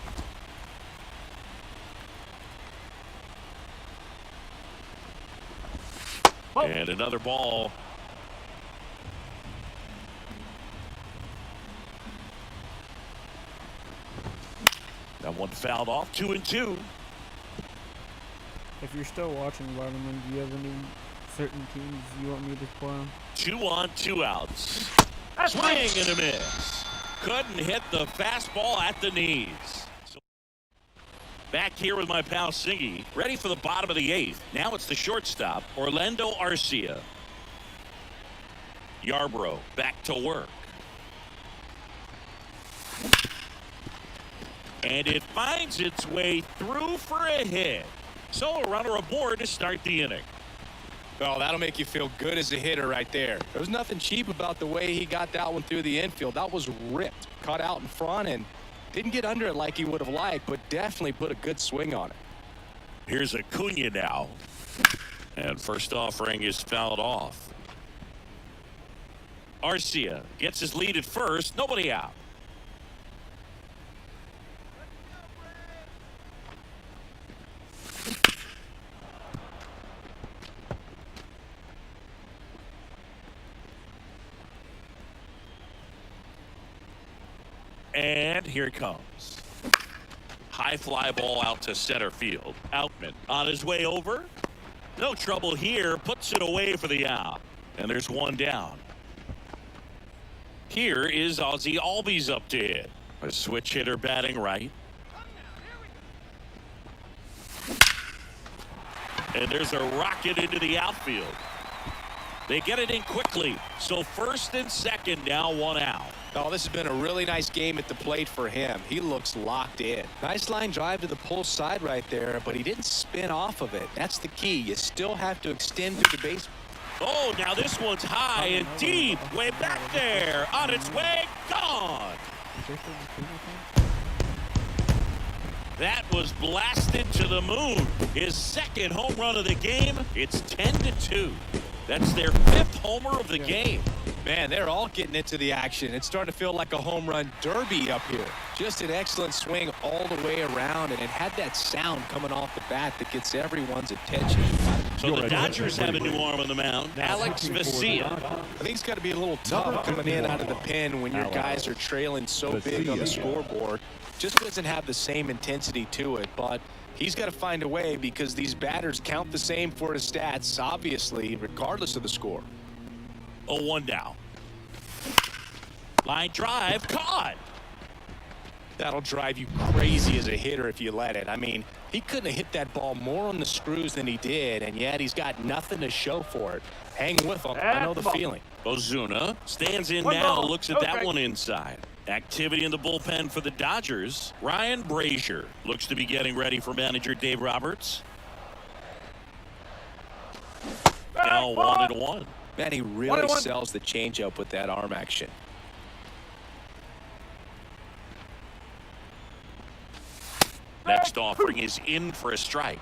Whoa. And another ball. That one fouled off. 2-2. If you're still watching, Vitamin, do you have any certain teams you want me to play on? 2 on, 2 outs. That's Swing right. and a miss. Couldn't hit the fastball at the knees. So back here with my pal Singy, ready for the bottom of the 8th. Now it's the shortstop, Orlando Arcia. Yarbrough back to work. And it finds its way through for a hit. So a runner aboard to start the inning. Well, that'll make you feel good as a hitter right there. There was nothing cheap about the way he got that one through the infield. That was ripped, cut out in front, and didn't get under it like he would have liked, but definitely put a good swing on it. Here's Acuna now. And first offering is fouled off. Arcia gets his lead at first. Nobody out. And here it comes. High fly ball out to center field. Outman on his way over. No trouble here. Puts it away for the out. And there's 1 down. Here is Ozzie Albies up to hit. A switch hitter batting right. And there's a rocket into the outfield. They get it in quickly. So first and second now, 1 out. Oh, this has been a really nice game at the plate for him. He looks locked in. Nice line drive to the pull side right there, but he didn't spin off of it. That's the key. You still have to extend to the base. Oh, now this one's high and deep. Way back there. On its way. Gone. That was blasted to the moon. His second home run of the game. It's 10-2. That's their 5th homer of the game. Man, they're all getting into the action. It's starting to feel like a home run derby up here. Just an excellent swing all the way around, and it had that sound coming off the bat that gets everyone's attention. So the Dodgers have a new arm on the mound, Alex Vesia. I think it's got to be a little tough coming in out of the pen when your guys are trailing so big on the scoreboard. Just doesn't have the same intensity to it, but he's got to find a way because these batters count the same for his stats, obviously, regardless of the score. 0-1 now. Line drive, caught. That'll drive you crazy as a hitter if you let it. I mean, he couldn't have hit that ball more on the screws than he did, and yet he's got nothing to show for it. Hang with him. I know the feeling. Ozuna stands in 1 now, ball. looks at that one inside. Activity in the bullpen for the Dodgers. Ryan Brazier looks to be getting ready for manager Dave Roberts. Now 1-1. Man, he really 1-1. sells the changeup with that arm action. Next offering is in for a strike.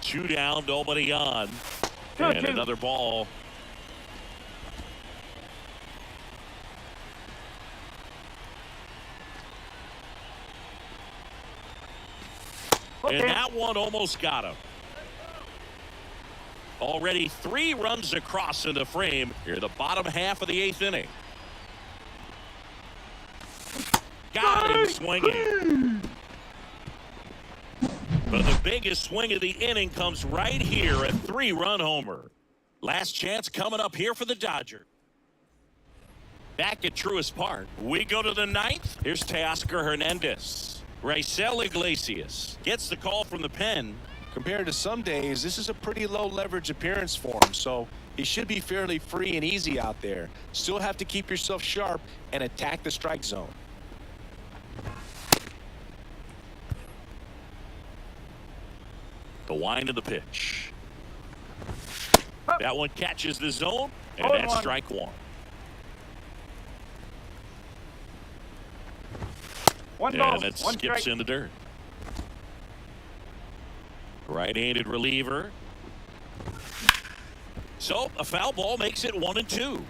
Two down, nobody on. And 2-2. another ball. Okay. And that one almost got him. Already 3 runs across in the frame here, the bottom half of the 8th inning. Got him swinging. But the biggest swing of the inning comes right here, a 3-run homer. Last chance coming up here for the Dodgers. Back at Truist Park, we go to the 9th. Here's Teoscar Hernandez. Raisel Iglesias gets the call from the pen. Compared to some days, this is a pretty low leverage appearance for him, so he should be fairly free and easy out there. Still have to keep yourself sharp and attack the strike zone. The wind of the pitch. That one catches the zone, and Hold that's on. strike 1. One ball, And it one skips strike. in the dirt. Right-handed reliever. So a foul ball makes it 1-2.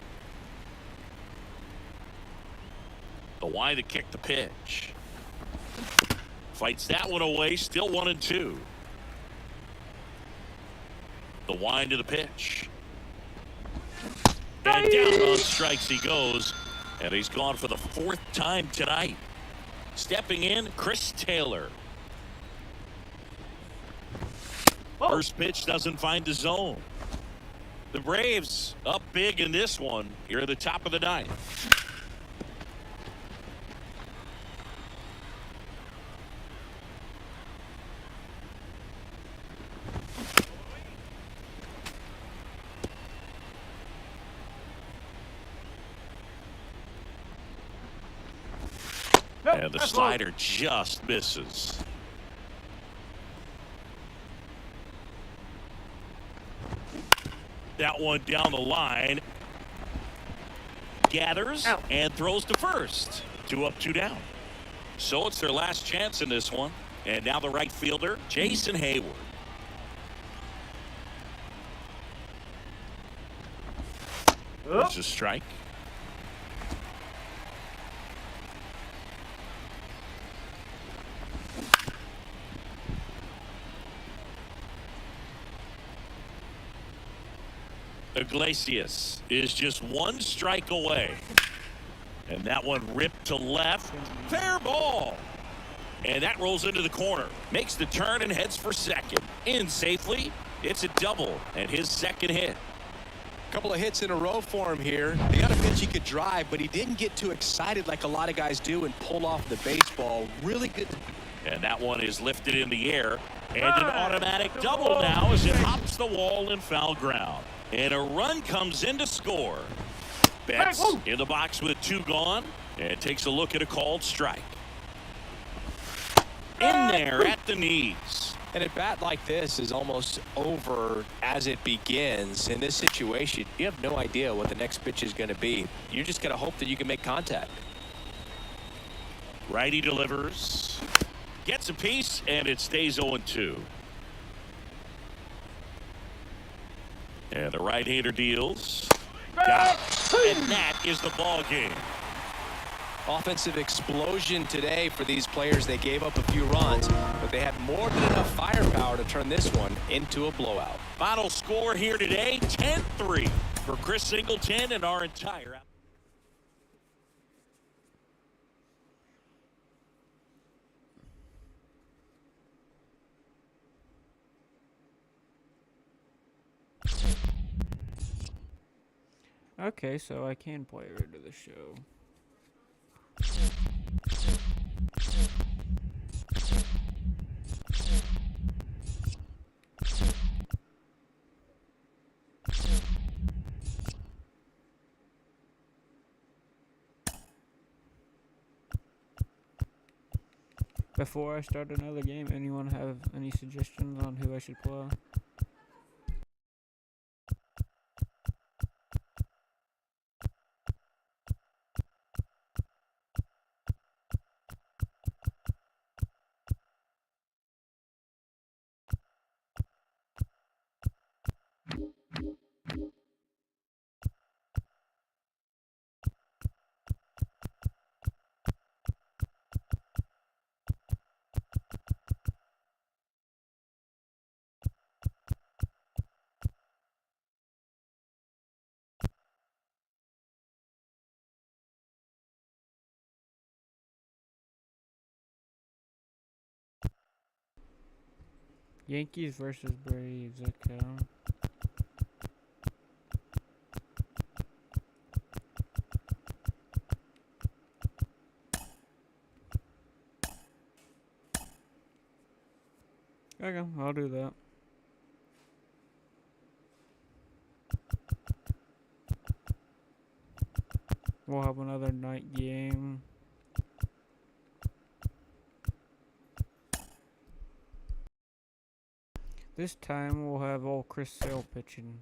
The wind to kick the pitch. Fights that one away, still 1-2. The wind to the pitch. And down on strikes he goes. And he's gone for the 4th time tonight. Stepping in, Chris Taylor. Oh. First pitch doesn't find the zone. The Braves up big in this one here at the top of the 9th. Nope, And the that's low. slider just misses. That one down the line. Gathers Out. and throws to first. 2 up, 2 down. So it's their last chance in this one. And now the right fielder, Jason Hayward. Oh. There's a strike. Iglesias is just 1 strike away. And that one ripped to left. Fair ball. And that rolls into the corner. Makes the turn and heads for second. In safely. It's a double and his 2nd hit. Couple of hits in a row for him here. He got a pitch he could drive, but he didn't get too excited like a lot of guys do and pull off the baseball. Really good. And that one is lifted in the air. And an automatic double now as it hops the wall in foul ground. And a run comes in to score. Betts in the box with 2 gone. And takes a look at a called strike. In there at the knees. And a bat like this is almost over as it begins. In this situation, you have no idea what the next pitch is going to be. You're just going to hope that you can make contact. Righty delivers. Gets a piece, and it stays 0-2. And the right-hander deals. Got it. And that is the ball game. Offensive explosion today for these players. They gave up a few runs, but they had more than enough firepower to turn this one into a blowout. Final score here today, 10-3 for Chris Singleton and our entire. Okay, so I can play rid of the show. Before I start another game, anyone have any suggestions on who I should play? Yankees versus Braves. Okay. Okay, I'll do that. We'll have another night game. This time we'll have all Chris Sale pitching.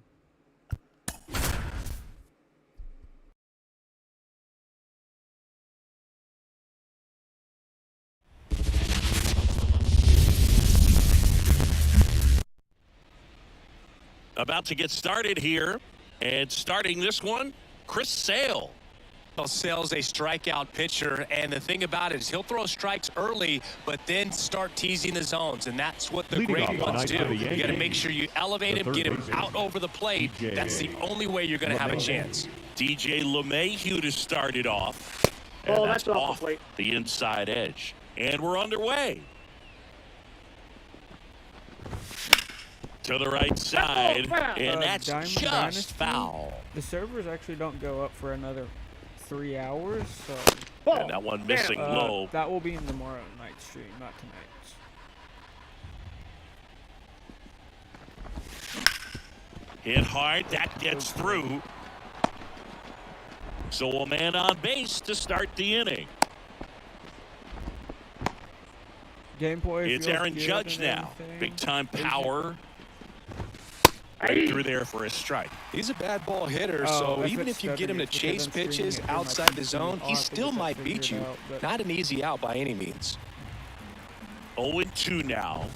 About to get started here. And starting this one, Chris Sale. Well, Sale's a strikeout pitcher, and the thing about it is he'll throw strikes early, but then start teasing the zones, and that's what the Leading great off ones tonight do. for the You got to Yankees, make sure you elevate him, get him out over the plate. That's the only way you're going to have a chance. DJ LeMahieu to start it off. And Oh, that's off the plate. the inside edge. And we're underway. To the right side, and that's Diamond just Dynasty? foul. The servers actually don't go up for another 3 hours, so And that one missing low. that will be in tomorrow night stream, not tonight's. Hit hard, that gets through. So a man on base to start the inning. Gameplay. It's feels Aaron good Judge and now. everything. Big time power. Right through there for a strike. He's a bad ball hitter, Oh, so if even it's if you get him to stuttering, chase it's because I'm pitches streaming it through my outside the PC. zone, I'll he have to still get that might beat figured you. out, but- Not an easy out by any means. 0-2 now.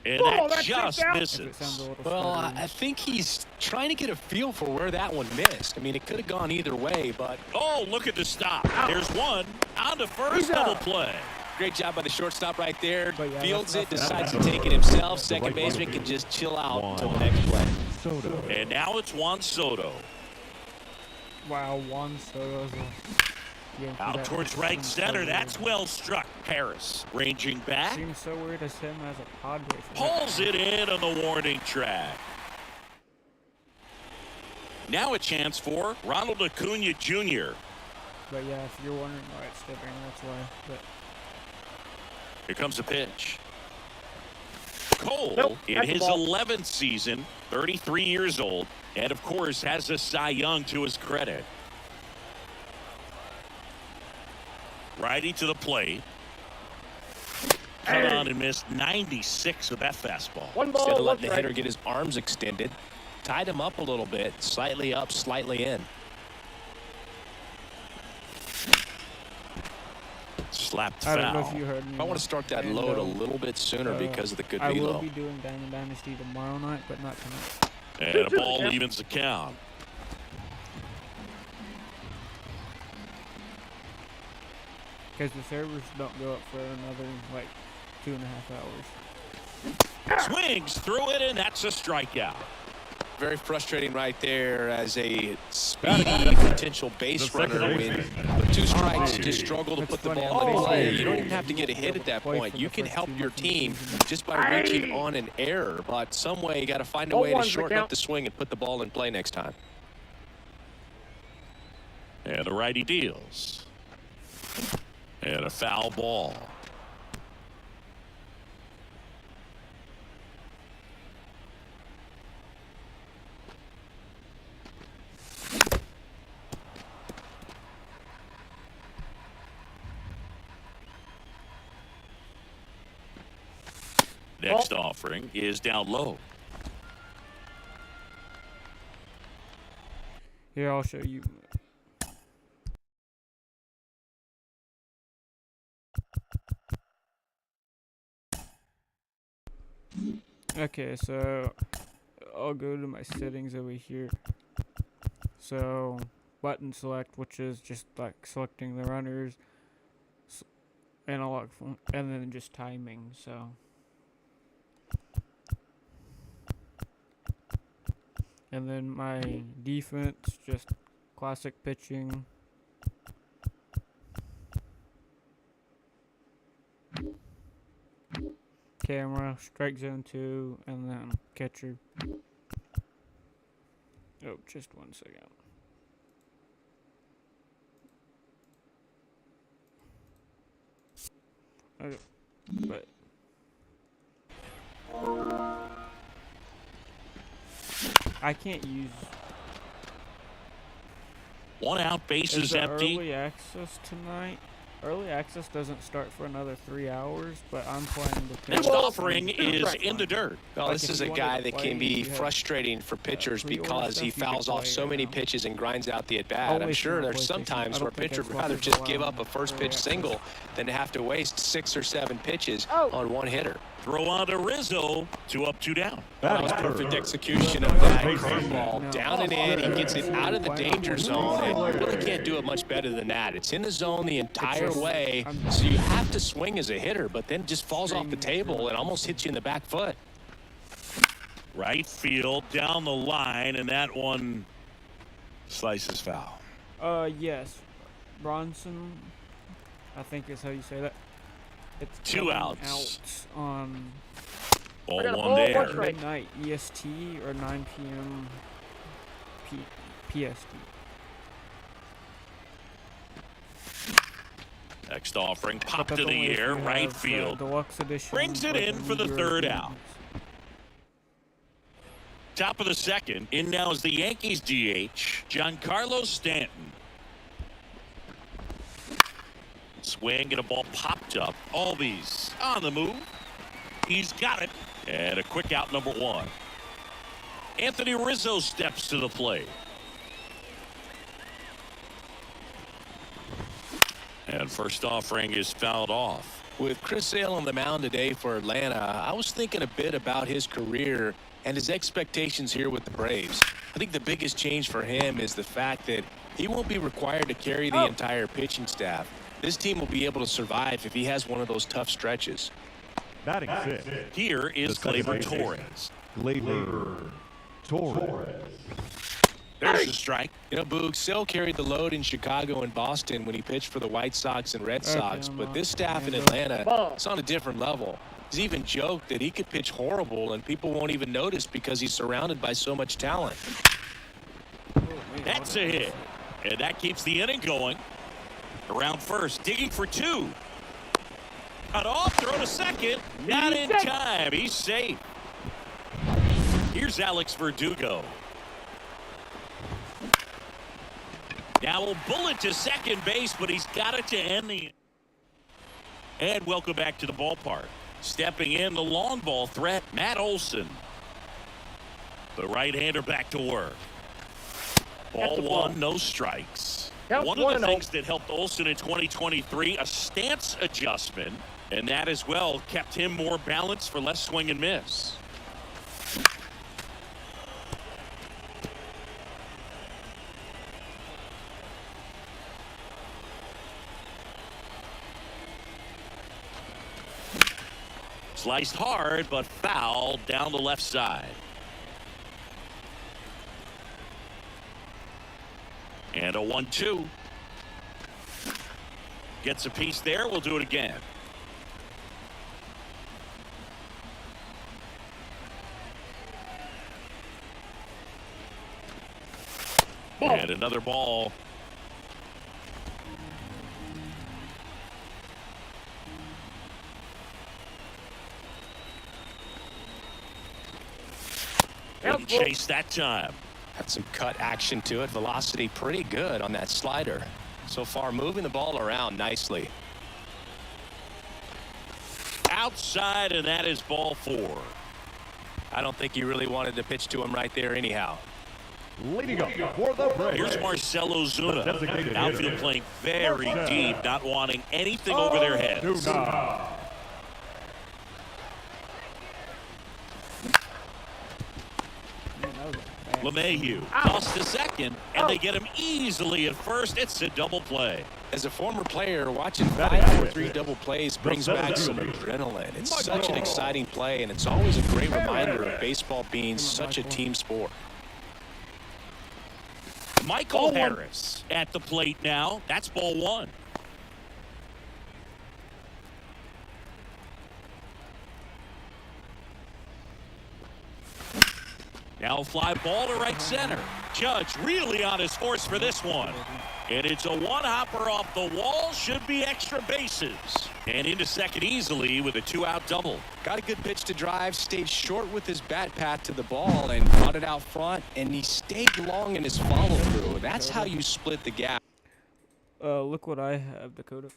And Oh, that that's just it down. If it sounds a misses. little Well, stuttering. I think he's trying to get a feel for where that one missed. I mean, it could have gone either way, but Oh, look at the stop. There's one. On to first, He's double out. play. great job by the shortstop right there. But yeah, Fields it, that's- decides to take it himself. Second baseman can just chill out until the next play. Soto. And now it's Juan Soto. Wow, Juan Soto's a Yankee Out that towards seems right so center. weird. That's well struck. Harris ranging back. Seems so weird as him as a Padre. Pulls it in on the warning track. Now a chance for Ronald Acuna Jr. But yeah, if you're wondering why it's stuttering, that's why. But Here comes a pitch. Cole, Nope, in that's a his ball. 11th season, 33 years old, and of course has a Cy Young to his credit. Righty to the plate. Cut on and missed 96 of that fastball. One Instead ball, of one letting the strike. hitter get his arms extended, tied him up a little bit, slightly up, slightly in. Slapped I don't know if foul. you heard me. I want to start that And, load a little bit sooner because of the good I will velo. be doing Diamond Dynasty tomorrow night, but not tonight. And a ball evens the count. Because the servers don't go up for another, like, 2.5 hours. Swings through it, and that's a strikeout. Very frustrating right there as a speedy potential base runner when two strikes you just struggle to That's put the funny, ball in I play. think You don't they even have to get a hit at that play point. for You the can first help 2 your months of the team season. just by reaching on an error, but some way you got to find a Ball way to one's the shorten up count. the swing and put the ball in play next time. And the righty deals. And a foul ball. Next offering is down low. Here, I'll show you. Okay, so I'll go to my settings over here. So button select, which is just like selecting the runners, analog phone, and then just timing. So and then my defense, just classic pitching. camera, strike zone 2, and then catcher. Oh, just 1 second. Okay, but I can't use. 1 out, Is bases the empty. early access tonight? Early access doesn't start for another 3 hours, but I'm playing the Next offering is in the dirt. Well, Like, this if is you a wanted guy to that play, can be you have, frustrating for pitchers pre-order because he stuff you can fouls off play so right many now. pitches and grinds out the at-bat. I'm Always sure on there's PlayStation. some I times don't where a think pitcher would Xbox rather is just give allowing up a first early pitch access. single than to have to waste 6 or 7 pitches Oh. on one hitter. Throw on to Rizzo. 2 up, 2 down. That was Batter. perfect execution of that Base curveball. No. Down and in, he gets it out of the danger zone, and really can't do it much better than that. It's in the zone the entire just- way, I'm- so you have to swing as a hitter, but then just falls off the table and almost hits you in the back foot. Right field down the line, and that one slices foul. Yes. Bronson, I think is how you say that. It's 2 coming outs. out on Ball I got a 1 ball, there. one strike. midnight EST or 9 p.m. PST. Next offering, But popped that's to the only if air, you right have the field. Deluxe edition. Brings it or in for the Meteor 3rd edition. out. Top of the 2nd. In now is the Yankees DH, Giancarlo Stanton. Swing and a ball popped up. Albies on the move. He's got it. And a quick out, number 1. Anthony Rizzo steps to the plate. And first offering is fouled off. With Chris Sale on the mound today for Atlanta, I was thinking a bit about his career and his expectations here with the Braves. I think the biggest change for him is the fact that he won't be required to carry the entire pitching staff. This team will be able to survive if he has one of those tough stretches. Batting 6. Here is The second Gleyber base baseman. Torres. Gleyber Torres. There's the strike. You know, Boog, Sale carried the load in Chicago and Boston when he pitched for the White Sox and Red Sox, but this staff in Atlanta is on a different level. He's even joked that he could pitch horrible and people won't even notice because he's surrounded by so much talent. That's a hit. And that keeps the inning going. Around first, digging for 2. Cut off, throw to second. Not in time. He's safe. Here's Alex Verdugo. Now a bullet to second base, but he's got it to end the. And welcome back to the ballpark. Stepping in the long ball threat, Matt Olson. The right-hander back to work. Ball 1, no strikes. One of the things that helped Olson in 2023, a stance adjustment, and that as well kept him more balanced for less swing and miss. Sliced hard, but foul down the left side. And a 1-2. Gets a piece there. We'll do it again. And another ball. Didn't chase that time. Had some cut action to it. Velocity pretty good on that slider. So far, moving the ball around nicely. Outside, and that is ball 4. I don't think he really wanted to pitch to him right there anyhow. Leading up for the Braves. Here's Marcell Ozuna. The designated Outfield hitter. playing very Marcell. deep, not wanting anything over their heads. Ozuna. Man, that was a bad LeMahieu tossed to second, and they get him easily at first. It's a double play. As a former player, watching Batting 5 or average. 3 double plays brings The back some seventh adrenaline. It's Michael. such an exciting play, and it's always a great reminder of baseball being such a team sport. Michael Harris at the plate now. That's ball 1. Now a fly ball to right center. Judge really on his horse for this one. And it's a one-hopper off the wall. Should be extra bases. And into second easily with a 2-out double. Got a good pitch to drive, stayed short with his bat path to the ball and brought it out front, and he stayed long in his follow-through. That's how you split the gap. Look what I have, Dakota.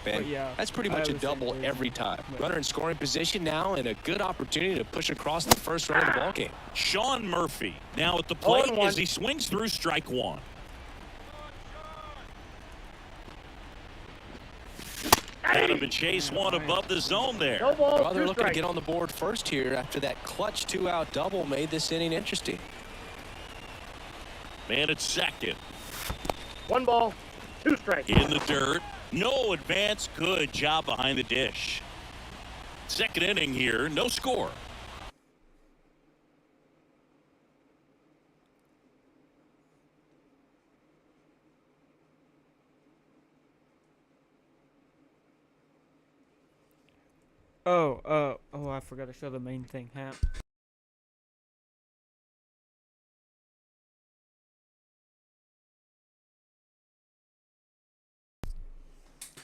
And yeah, that's pretty much a double every time. Runner in scoring position now, and a good opportunity to push across the first run of the ballgame. Sean Murphy now at the plate as he swings through strike one. Adam and chase one above the zone there. No ball, Well, they're 2 looking to strikes. get on the board first here after that clutch 2-out double made this inning interesting. Man at second. 1 ball, 2 strikes. In the dirt. No advance. Good job behind the dish. Second inning here. No score. Oh, I forgot to show the main thing, Hap.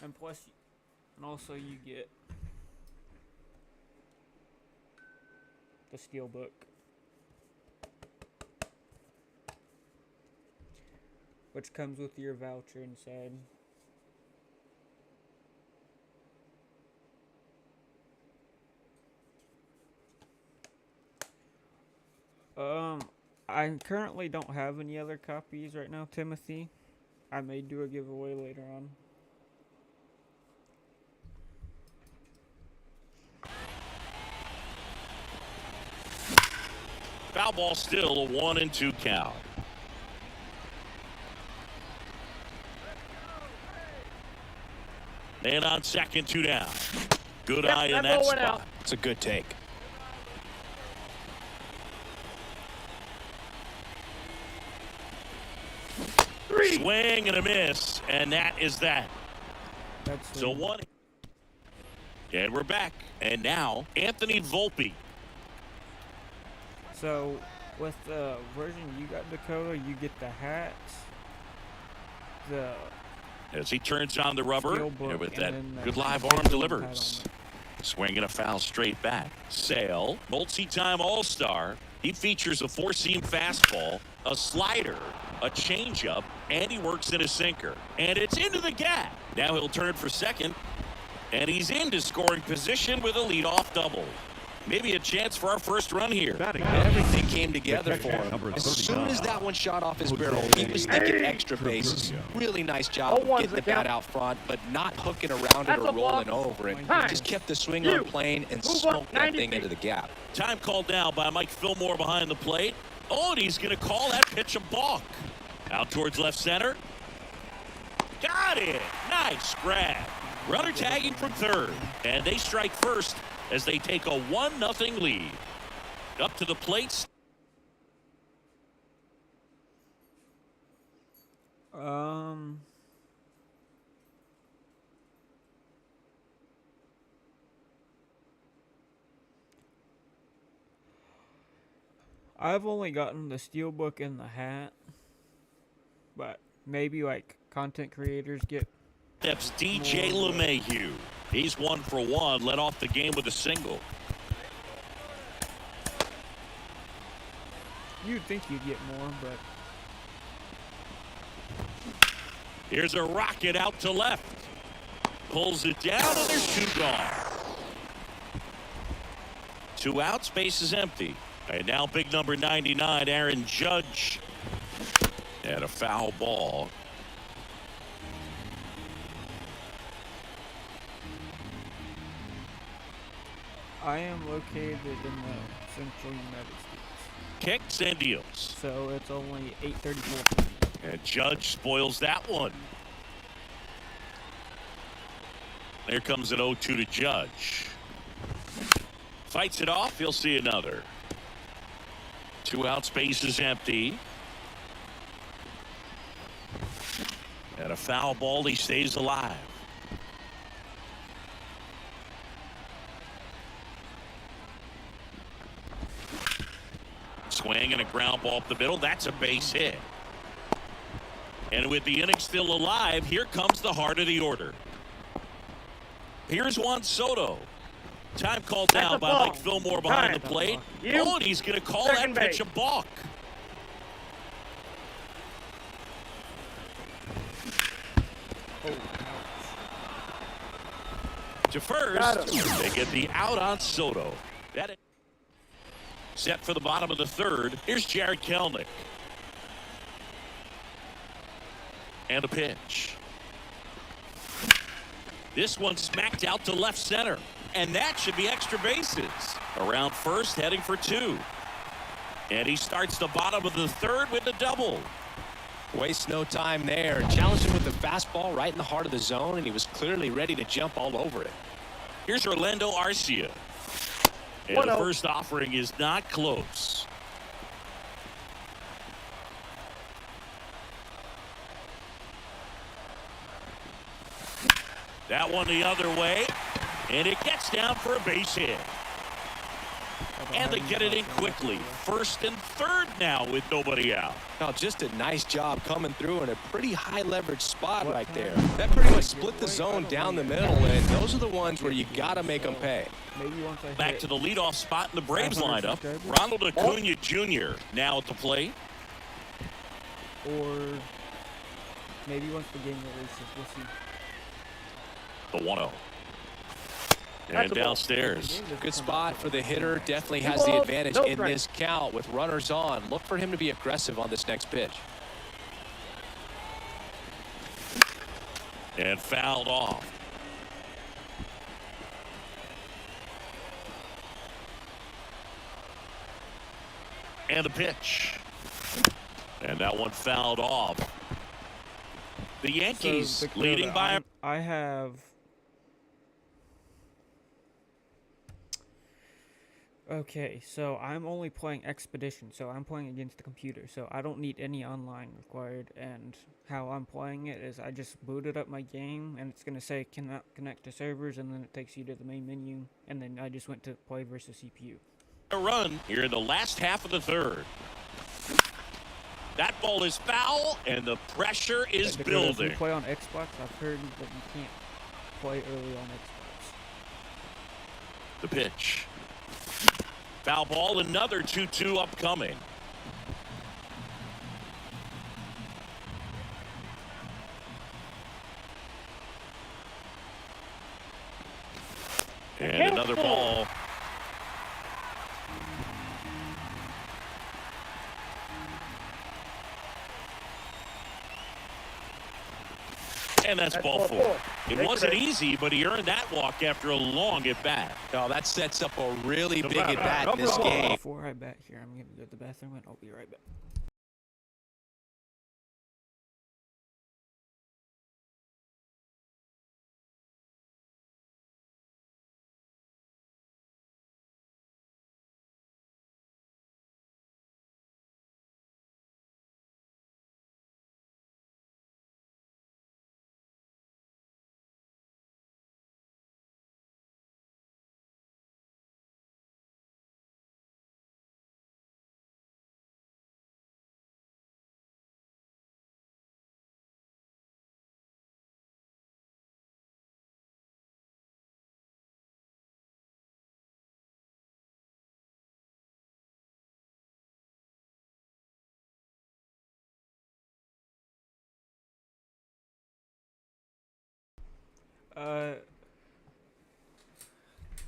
And plus, and also you get the steel book. Which comes with your voucher inside. I currently don't have any other copies right now, Timothy. I may do a giveaway later on. Foul ball still a 1-2 count. Man on second, 2 down. Good eye in that ball went spot. out. It's a good take. Swing and a miss, and that is that. That's So 1. And we're back. And now Anthony Volpe. So with the version you got, Dakota, you get the hats, the As he turns on the rubber, steel book, and with and that then the good live digital arm pad delivers. Swinging a foul straight back. Sale, multi-time All-Star. He features a 4-seam fastball, a slider, a changeup, and he works in a sinker. And it's into the gap. Now he'll turn for second, and he's into scoring position with a leadoff double. Maybe a chance for our first run here. Everything came together for him. Number As 39. soon as that one shot off his barrel, he was thinking extra bases. Really nice job of getting the bat out front, but not hooking around it That's or a block. rolling over it. Time. Just kept the swing on plane and smoked that 90 thing feet. into the gap. Time called down by Mike Fillmore behind the plate. Oh, and he's going to call that pitch a balk. Out towards left center. Got it. Nice grab. Runner tagging from third. And they strike first as they take a 1-0 lead. Up to the plate. I've only gotten the steelbook and the hat, but maybe like content creators get. Steps DJ LeMahieu. He's 1 for 1. Led off the game with a single. You'd think you'd get more, but Here's a rocket out to left. Pulls it down, and there's 2 gone. 2 outs, base is empty. And now big number 99, Aaron Judge. And a foul ball. I am located in the central United States, Kicks and deals. so it's only 8:34. And Judge spoils that one. There comes an 0-2 to Judge. Fights it off. He'll see another. 2 out, space is empty. And a foul ball. He stays alive. Swing and a ground ball up the middle. That's a base hit. And with the inning still alive, here comes the heart of the order. Here's Juan Soto. Time called down by Mike Fillmore behind the plate. Oh, and he's going to call that pitch a balk. To first, they get the out on Soto. That set for the bottom of the third. Here's Jared Kelnick. And a pitch. This one smacked out to left center. And that should be extra bases. Around first, heading for 2. And he starts the bottom of the third with a double. Waste no time there. Challenged him with the fastball right in the heart of the zone, and he was clearly ready to jump all over it. Here's Orlando Arcia. And the first offering is not close. That one the other way. And it gets down for a base hit. And they get it in quickly. First and third now with nobody out. Now, just a nice job coming through in a pretty high leverage spot right there. That pretty much split the zone down the middle, and those are the ones where you got to make them pay. Back to the leadoff spot in the Braves lineup. Ronald Acuna Jr. now at the plate. Or maybe once the game releases, we'll see. The 1-0. And downstairs. Good spot for the hitter. Definitely has the advantage in this count with runners on. Look for him to be aggressive on this next pitch. And fouled off. And the pitch. And that one fouled off. The Yankees So, leading by... I have... Okay, so I'm only playing Expedition, so I'm playing against the computer, so I don't need any online required, and how I'm playing it is I just booted up my game, and it's going to say cannot connect to servers, and then it takes you to the main menu, and then I just went to play versus CPU. A run here in the last half of the third. That ball is foul, and the pressure is building. If you play on Xbox, I've heard that you can't play early on Xbox. The pitch. Foul ball, another 2-2 upcoming. And another ball. And that's ball 4. It wasn't easy, but he earned that walk after a long at-bat. Oh, that sets up a really big at-bat in this game. Before I bat here, I'm going to go to the bathroom, and I'll be right back.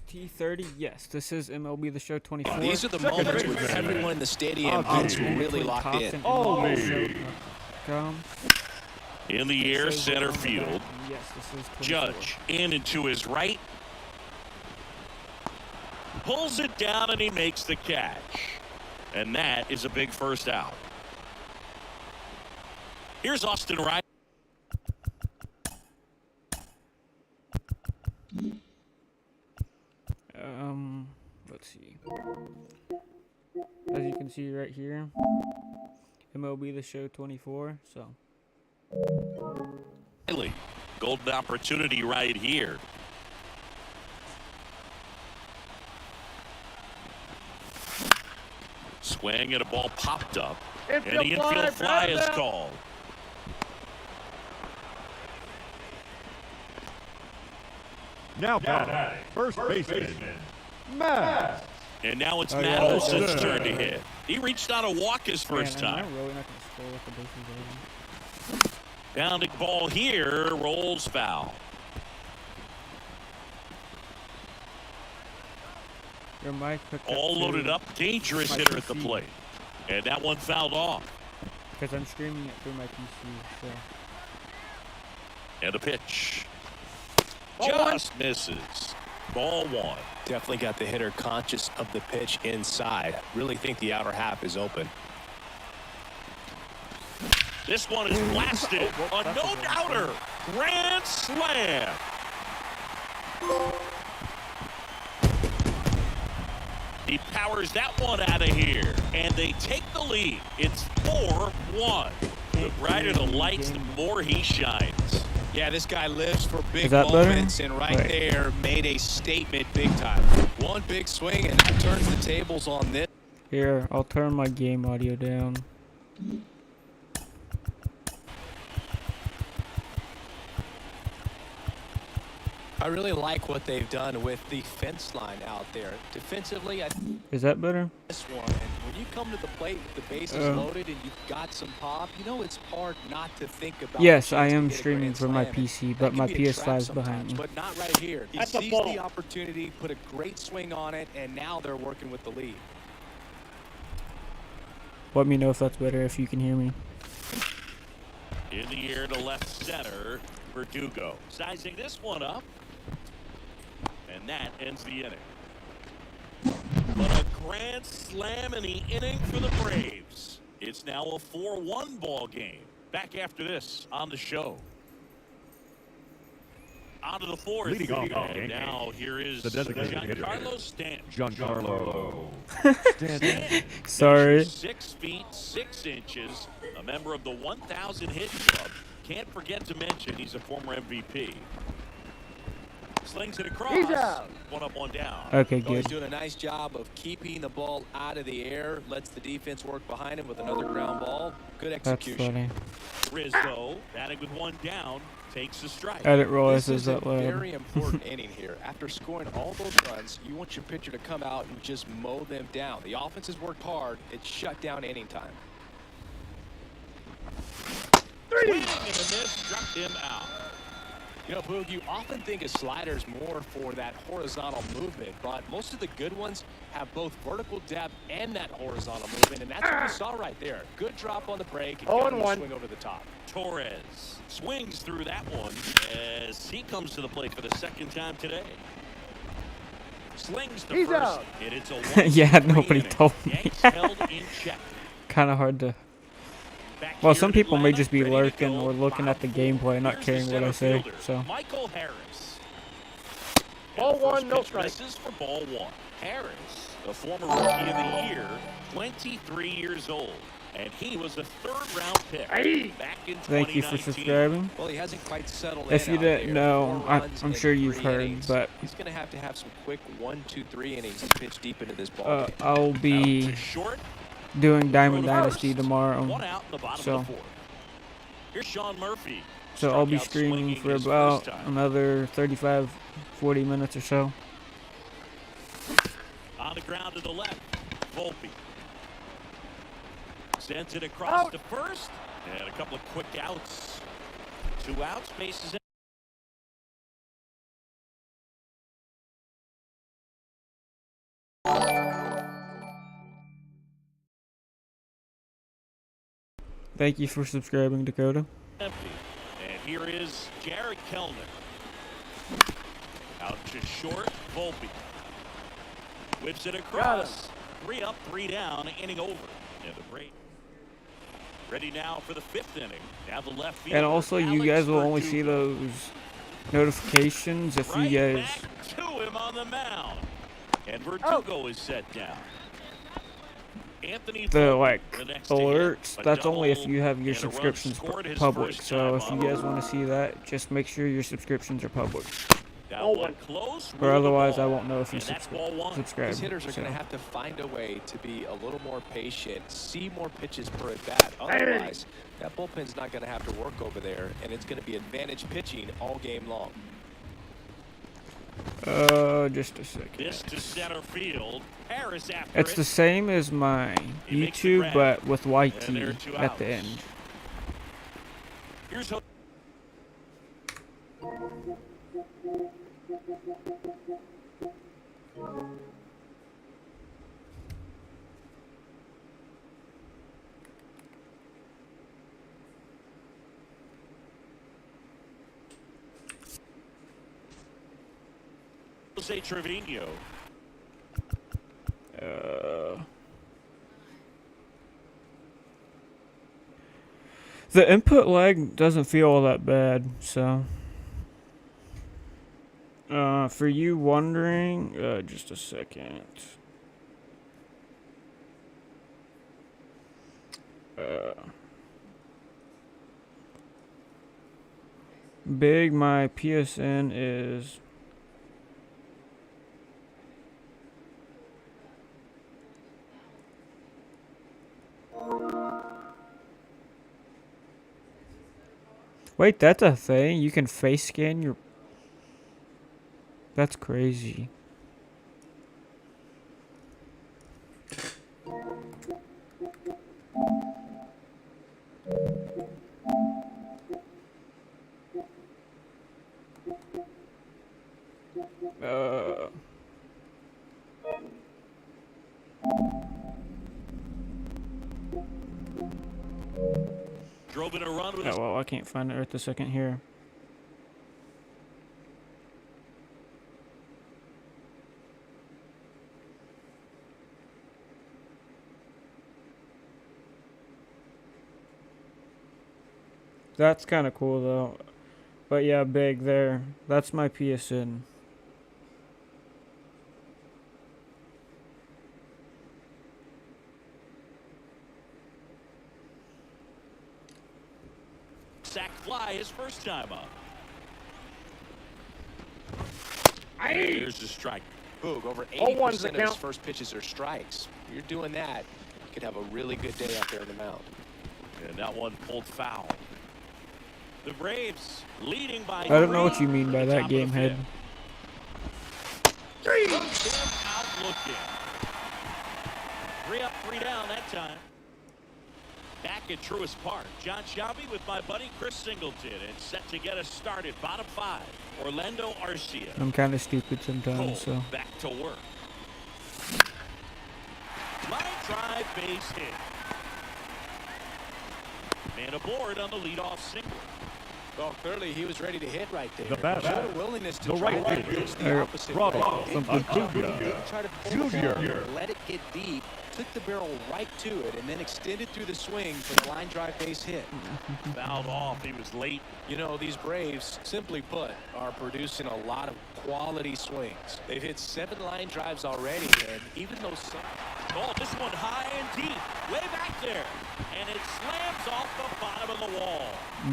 T30, yes. This is MLB The Show 24. These are the moments where everyone in the stadium gets really locked in. In the air, center field. Yes, this is 24. Judge in and to his right. pulls it down and he makes the catch. And that is a big first out. Here's Austin Wright. Let's see. As you can see right here, MLB The Show 24. So Golden opportunity right here. Swing and a ball popped up. And the infield fly is called. Now batting, first baseman, Matt. And now it's Oh, Matt yeah, Olson's that's turn to good. hit. He reached on a walk his first Man, time. I'm really not going to score with the bases loaded. Bounding ball here, rolls foul. Your mic hooked up All to loaded up, dangerous my hitter at the PC. plate. And that one fouled off. Because I'm streaming it through my PC. So And a pitch. Just misses. Ball one. Definitely got the hitter conscious of the pitch inside. Really think the outer half is open. This one is blasted. A no-doubter. Grand slam. He powers that one out of here. And they take the lead. It's 4-1. The brighter the lights, the more he shines. Yeah, this guy lives for big Is that better? moments, and right there made a statement big time. One big swing and turns the tables on this. here, I'll turn my game audio down. I really like what they've done with the fence line out there. Defensively, I think Is that better? this one. And when you come to the plate with the bases loaded and you've got some pop, you know it's hard not to think about. Yes, the I chance to am get a streaming grand from my slam. PC, That but can my be a trap PS5 is behind sometimes, me. but not right here. He That's a seized ball. the opportunity, put a great swing on it, and now they're working with the lead. Let me know if that's better, if you can hear me. In the air to left center, Verdugo. Sizing this one up. And that ends the inning. But a grand slam in the inning for the Braves. It's now a 4-1 ball game. Back after this on the show. On to the fourth. Leading off the And game. now here is The designated hitter. Giancarlo Stanton. Giancarlo Stanton. Sorry. 6 feet 6 inches. A member of the 1,000 hit club. Can't forget to mention he's a former MVP. Slings it across. He's out. One up, one down. Okay, Oh, he's good. doing a nice job of keeping the ball out of the air. Lets the defense work behind him with another ground ball. Good That's execution. funny. Rizzo, batting with one down, takes a strike. I didn't realize This it was is a that loud. very important inning here. After scoring all those runs, you want your pitcher to come out and just mow them down. The offense has worked hard. It's shut down inning time. Swing and a miss, struck him out. You know, Boog, you often think of sliders more for that horizontal movement, but most of the good ones have both vertical depth and that horizontal movement, and that's what we saw right there. Good drop on the break and got him to 0-1. swing over the top. Torres swings through that one as he comes to the plate for the second time today. Slings the He's first, out. and it's a Yeah, 1-3 nobody inning. told me. Yanks held in check. Kind of hard to. Back Well, here some in people may Atlanta, just be ready to lurking go, or looking at the 5-4. gameplay, not Here's caring the what I center say. fielder, So Michael Harris. Ball And the one, first no pitch strike. misses for ball one. Harris, the former rookie of the year, 23 years old, and he was a third-round pick Hey. back in 2019. thank you for subscribing. Well, he hasn't quite settled If in you out didn't there. know, 4 runs I'm in sure you've 3 heard, innings. but He's going to have some quick 1-2-3 innings to pitch deep into this ball game. I'll Out be to short, doing Diamond throw to Dynasty first. tomorrow. One out in the bottom So- of the fourth. Here's Sean Murphy. So I'll be Struck out streaming swinging for his about first time. another 35, 40 minutes or so. On the ground to the left, Volpe. Sends it across Out. to first, and a couple of quick outs. 2 outs, bases in. Thank you for subscribing, Dakota. Empty. And here is Garrett Kellner. Out to short, Volpe. Whips it across. 3 up, 3 down, inning over. And the break. Ready now for the 5th inning. Now the left field. And also, you guys will only see those notifications if you guys. Back to him on the mound. And Verdugo is set down. Anthony The like the next to alerts, hit. that's only if double you have your and a run subscriptions scored his public. first So time if you up. guys want to see that, just make sure your subscriptions are public, Got one close, or ruled the otherwise I ball. won't know if you And that's ball 1. subscribe. These hitters are So. going to have to find a way to be a little more patient, see more pitches per at bat. Otherwise, that bullpen's not going to have to work over there, and it's going to be advantage pitching all game long. Just a second. This to center field. Harris after It's it. the same as my He makes the YouTube, grab. but with YT And there are 2 at the outs. end. Here's hope. Jose Trevino. The input lag doesn't feel all that bad, so. For you wondering, just a second. Big, my PSN is. Wait, that's a thing? You can face scan your... That's crazy. Drove in a run with Oh, well, I can't find it right this second here. That's kind of cool, though. But yeah, big there. That's my PSN. sack fly his first time up. Here's the strike. Boog, over 0-1's the 80% of his count. first pitches are strikes. You're doing that, you could have a really good day out there on the mound. And that one pulled foul. The Braves leading by I don't know what 3 you mean by in the that, top of the game head. 5th. Him out looking. 3 up, 3 down that time. Back at Truist Park, John Shelby with my buddy Chris Singleton, and set to get us started. Bottom 5, Orlando Arcia. I'm kind of stupid sometimes, Cole so. back to work. Line drive, base hit. Man aboard on the leadoff single. Well, clearly he was ready to hit right there. The batter, Showed a willingness to the try right to fielder, pitch the opposite way. Bravo Didn't from give up, Virginia, didn't try to pull the ball, Junior. let it get deep, took the barrel right to it, and then extended through the swing for the line drive base hit. Fouled off. He was late. You know, these Braves, simply put, are producing a lot of quality swings. They've hit 7 line drives already, and even though some... Oh, this one high and deep, way back there, and it slams off the bottom of the wall.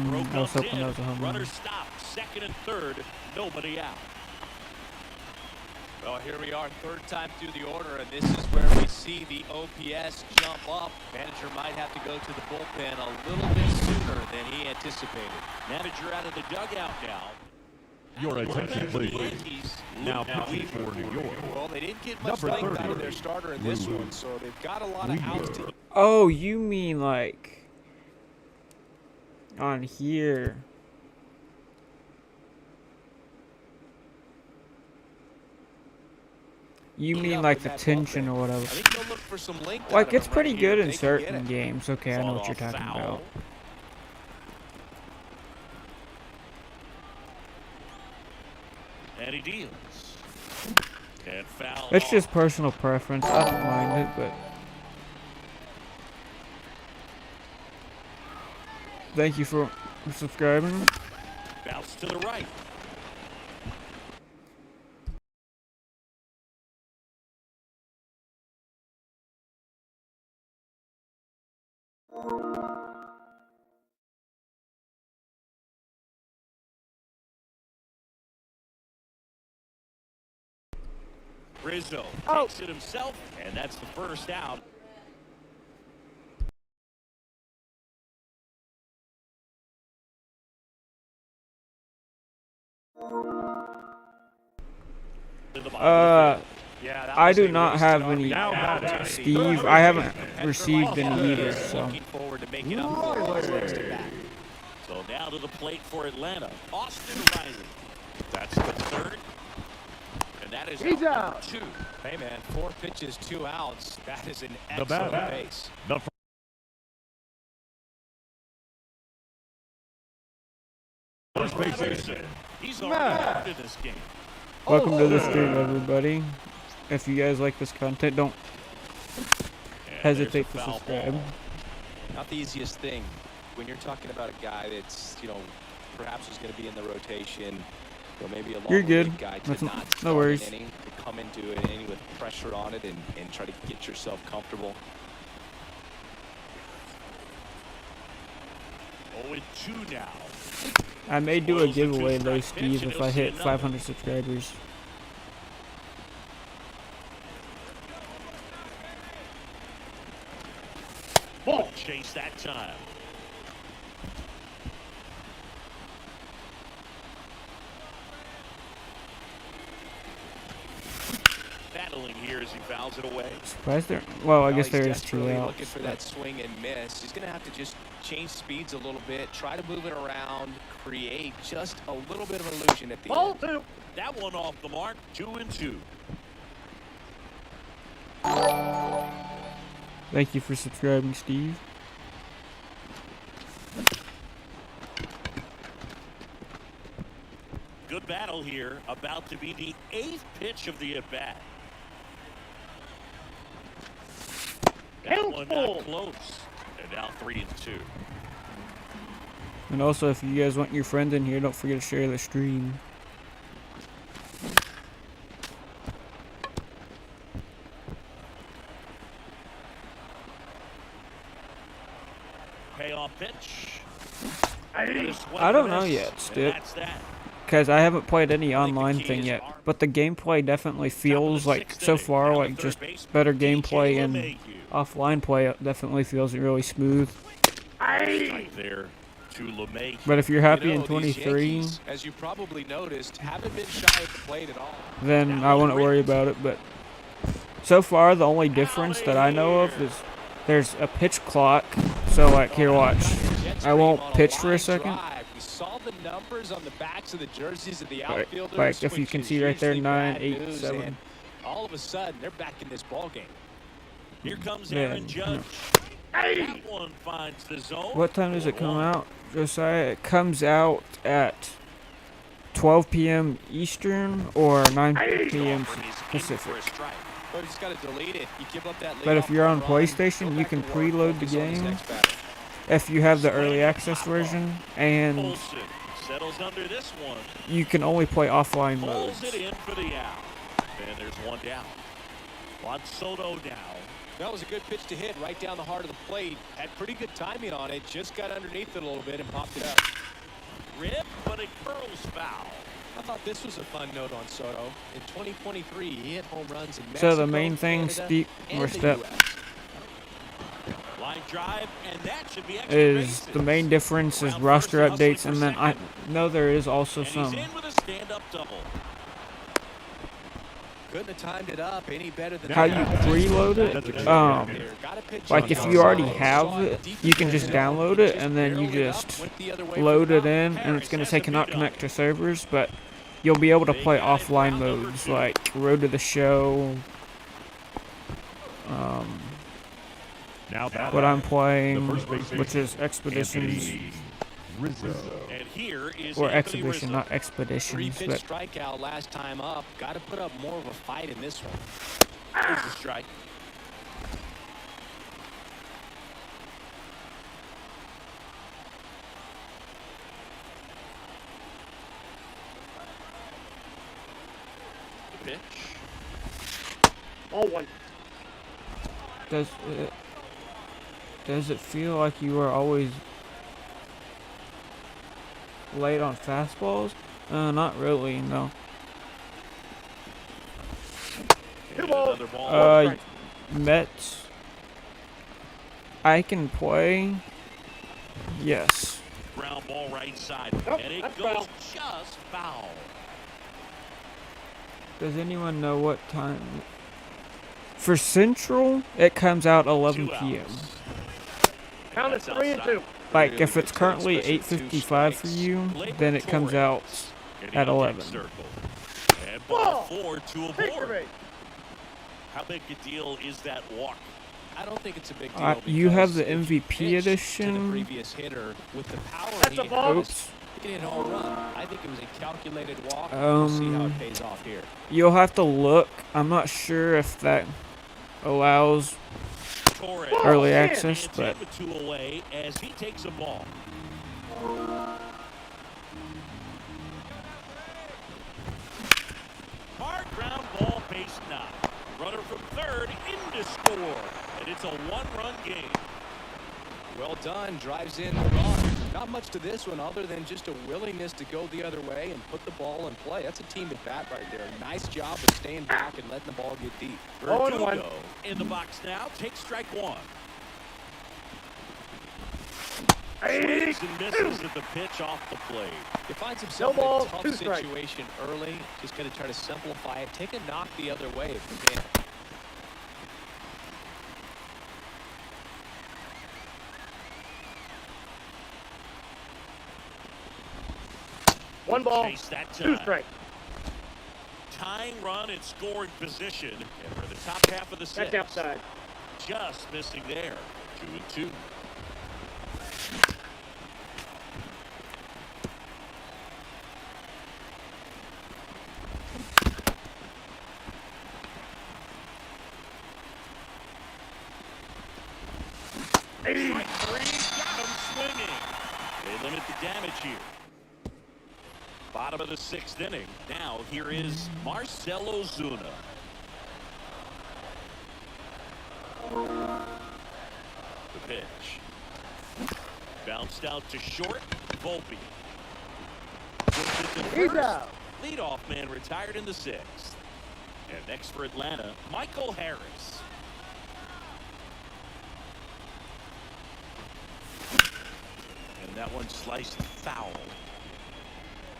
Throw I was comes hoping in, that was a home run. runner stopped, second and third, nobody out. Well, here we are, third time through the order, and this is where we see the OPS jump up. Manager might have to go to the bullpen a little bit sooner than he anticipated. Manager out of the dugout now. Your attention, please. Yankees Now look pitching for New York. Well, they didn't get much Number length out 30, of their starter in this one, so they've got a lot of outs to... Oh, you mean like on here? You Heat mean up like in the that tension bullpen. or I whatever? think they'll look for some length out Like of it's him pretty right here good if in they can get certain it. games. Okay, I know Fall what you're off talking foul. about. And he deals. And foul It's off. just personal preference. I don't mind it, but thank you for subscribing. Bounce to the right. Rizzo takes it himself, and that's the first out. I do not have any, Steve. I haven't received any either, so. Looking forward to making up for his next at bat. So now to the plate for Atlanta. Austin Riley. That's the third. And that is He's out. out. 2. Hey, man, 4 pitches, 2 outs. That is an The excellent batter. base. The first baseman. He's already out in this game. Welcome to the stream, everybody. If you guys like this content, don't And hesitate there's a to foul subscribe. ball. Not the easiest thing when you're talking about a guy that's, perhaps is going to be in the rotation, or maybe a long You're good. relief guy to That's not no start worries. an inning, to come into an inning with pressure on it and try to get yourself comfortable. 0-2 now. I may do a Spoils the giveaway though, two-strike pitch, Steve, and if he'll I see hit another. 500 subscribers. Ball chase that time. Battling here as he fouls it away. Surprised there? Well, I Well, guess he's there is 2 desperately outs. looking for that swing and miss. He's going to have to just change speeds a little bit, try to move it around, create just a little bit of illusion at the Ball end. 2. That one off the mark. 2-2. Thank you for subscribing, Steve. Good battle here. About to be the 8th pitch of the at-bat. That Count one full. not close. And now 3-2. And also, if you guys want your friend in here, don't forget to share the stream. Payoff pitch. I don't know yet, Stip, That's that. because I haven't played any online thing yet. But the gameplay definitely feels like, so far, like just better gameplay, and offline play definitely feels really smooth. Right there to LeMay. But if you're happy You in know, these 23, Yankees, as you probably noticed, haven't been shy at the plate at all. then I wouldn't worry about it. But so far, the only difference that I know of is there's a pitch clock. So, like, here, watch. I won't pitch for a second. We saw the numbers on the backs of the jerseys of the Like, outfielders. if you which can is see right there, usually 9, bad 8, news, 7. and all of a sudden, they're back in this ball game. Here comes Yeah, Aaron Judge. That one finds the zone. What time does it come 4-1. out, Josiah? It comes out at 12 p.m. Eastern or 9 p.m. Offering his in Pacific. for a strike. Oh, you just got to delete it. You give up that But if leadoff you're on home run, PlayStation, go you back can to work, preload the focus on his game. next batter. If you have the early access version, and Olsen settles under this one. you can only play offline Pulls modes. it in for the out. And there's one down. Juan Soto now. That was a good pitch to hit right down the heart of the plate. Had pretty good timing on it. Just got underneath it a little bit and popped it up. Rip, but it curls foul. I thought this was a fun note on Soto. In 2023, he hit home runs in Mexico, So the main thing, Canada, Steve, and or the Step, US. Line drive, and that should be extra is bases. the main difference is Round roster first, hustling updates, for and then I second. know there is also And he's some. in with a stand-up double. Couldn't have timed it up any better than How that. you preload it, like if you already have it, you can just download it and then you just load it in, and it's going to say cannot connect to servers, but you'll be able to play offline modes like Road to the Show, Now what I'm the playing, first baseman, which is Expeditions, Rizzo. And here is Or Anthony exhibition, Rizzo. not expeditions. 3-pitch But strikeout last time up. Got to put up more of a fight in this one. Here's the strike. The pitch. Ball one. does it feel like you are always late on fastballs? Not really, no. And balls. another ball. Uh, Mets. I can play. Yes. Ground ball right side. Nope, And it that's goes foul. just foul. Does anyone know what time? For Central, it comes out 11 2 p.m. outs. Count it That's 3 and outside. 2. Like Really if good it's take, currently especially 2 8:55 for strikes. you, Labor then it comes Torres. out In at the 11. next circle. And ball Ball. 4 to a Victory. board. How big a deal is that walk? I don't think it's a big deal. You have because the if you MVP pitch to the edition. previous hitter with the power That's he a ball. has, Oops. he can hit a home run. I think it was a calculated walk. We'll see how Um, it pays off here. You'll have to look. I'm not sure if that allows Torres early man. access, stands but in with 2 away as he takes a ball. Hard ground ball base knock. Runner from third in to score. And it's a 1-run game. Well done, drives in the run. Not much to this one other than just a willingness to go the other way and put the ball in play. That's a team at bat right there. Nice job of staying back and letting the ball get deep. 0-1. Verdugo in the box now. Takes strike 1. Swings and misses at the pitch off the plate. He finds himself No in ball, a tough 2 strikes. situation early. Just going to try to simplify it. Take a knock the other way if you can. One ball, Chase that 2 time. strikes. Tying run in scoring position. And for the top half of the That's sixth. outside. Just missing there. 2-2. Strike 3, got him swinging. They limit the damage here. Bottom of the 6th inning. Now here is Marcell Ozuna. The pitch. Bounced out to short. Volpe. Puts it to He's first. out. Leadoff man retired in the 6th. And next for Atlanta, Michael Harris. And that one sliced foul.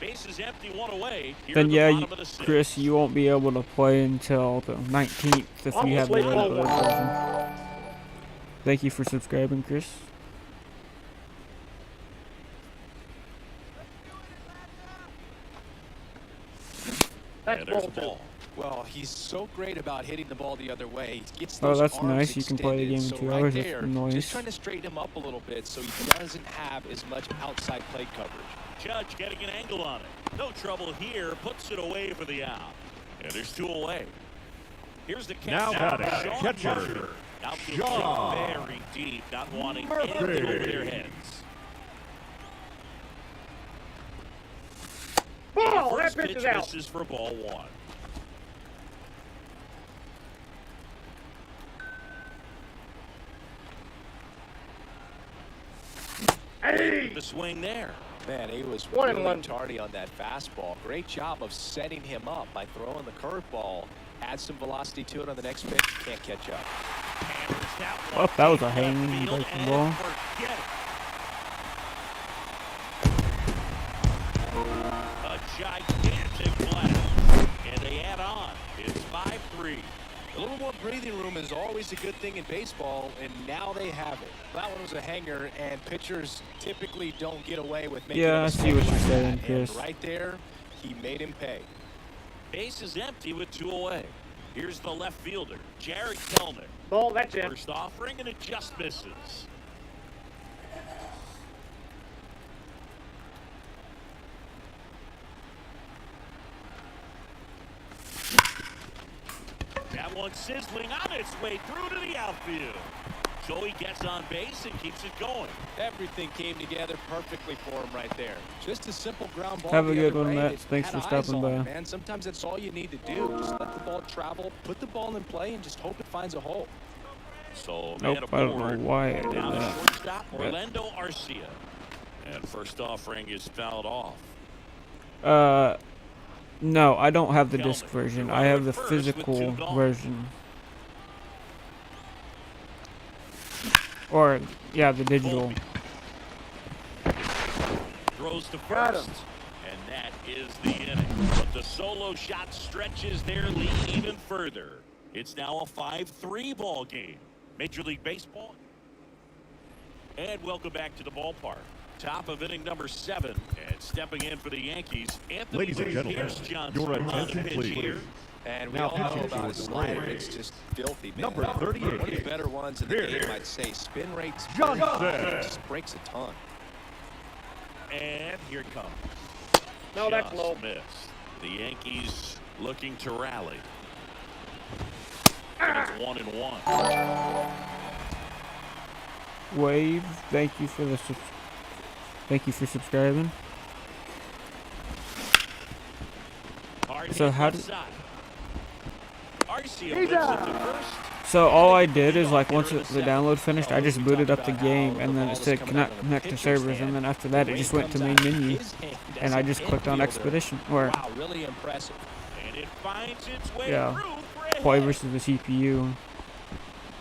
Base is empty, 1 away. Here then at the yeah, bottom of the 6th. Chris, you won't be able to play until the 19th if you have the Almost late regular ball. version. Thank you for subscribing, Chris. That's And there's ball the 2. ball. Well, he's so great about hitting the ball the other way. He gets Oh, those that's arms nice. You can play the extended. game in So 2 right hours. there, That's nice. just trying to straighten him up a little bit so he doesn't have as much outside plate coverage. Judge getting an angle on it. No trouble here. Puts it away for the out. And there's 2 away. Here's the Now catcher. batting, Sean catcher, Murphy. Outfield Sean very deep, not wanting Murphy. anything over their heads. Ball! First That pitch pitch is out. misses for ball 1. Hey! The swing there. Man, he was 1-1. really tardy on that fastball. Great job of setting him up by throwing the curveball. Add some velocity to it on the next pitch. Can't catch up. Hammers that Oh, one that was a deep left hanging field breaking and ball. forget it. A gigantic blast. And they add on. It's 5-3. A little more breathing room is always a good thing in baseball, and now they have it. That one was a hanger, and pitchers typically don't get away with making Yeah, a I see mistake what you're like saying, that. And Chris. right there, he made him pay. Base is empty with 2 away. Here's the left fielder, Jared Kelnick. Ball, that's in. First offering, and it just misses. one sizzling on its way through to the outfield. So he gets on base and keeps it going. Everything came together perfectly for him right there. Just a simple ground ball. Have a the good other one, way. Matt. It Thanks had for eyes stopping on it, by. man. Sometimes that's all you need to do. Just let the ball travel, put the ball in play, and just hope it finds a hole. So Nope, man I don't know aboard. why I did Now the that. shortstop, Orlando Arcia. And first offering is fouled off. No, I don't have the disc Kelman, version. the I have runner the at first with physical 2 gone. version. Or, yeah, the digital. Throws to Got first. And that is the inning. But the solo shot stretches their lead even further. It's now a 5-3 ball game. Major League Baseball. And welcome back to the ballpark. Top of inning number 7. And stepping in for the Yankees, Anthony Ladies and gentlemen, Pierce Johnson your on the attention, pitch please. here. And we Now all know pitching about for his the slider. Rays. It's just filthy, man. Number 38. One of the better ones in the Pierce game, I'd say. Spin rate's Johnson. it just breaks a ton. And here it comes. No, that's Just low. missed. The Yankees looking to rally. And it's 1-1. Wave, thank you for the subscribing. So how did So all I did is, like, once the download finished, I just booted up the game, and then it said connect to servers, and then after that it just went to main menu, and I just clicked on Expedition, or Wow, really impressive. And it finds its way Yeah. through for a play hit. versus the CPU,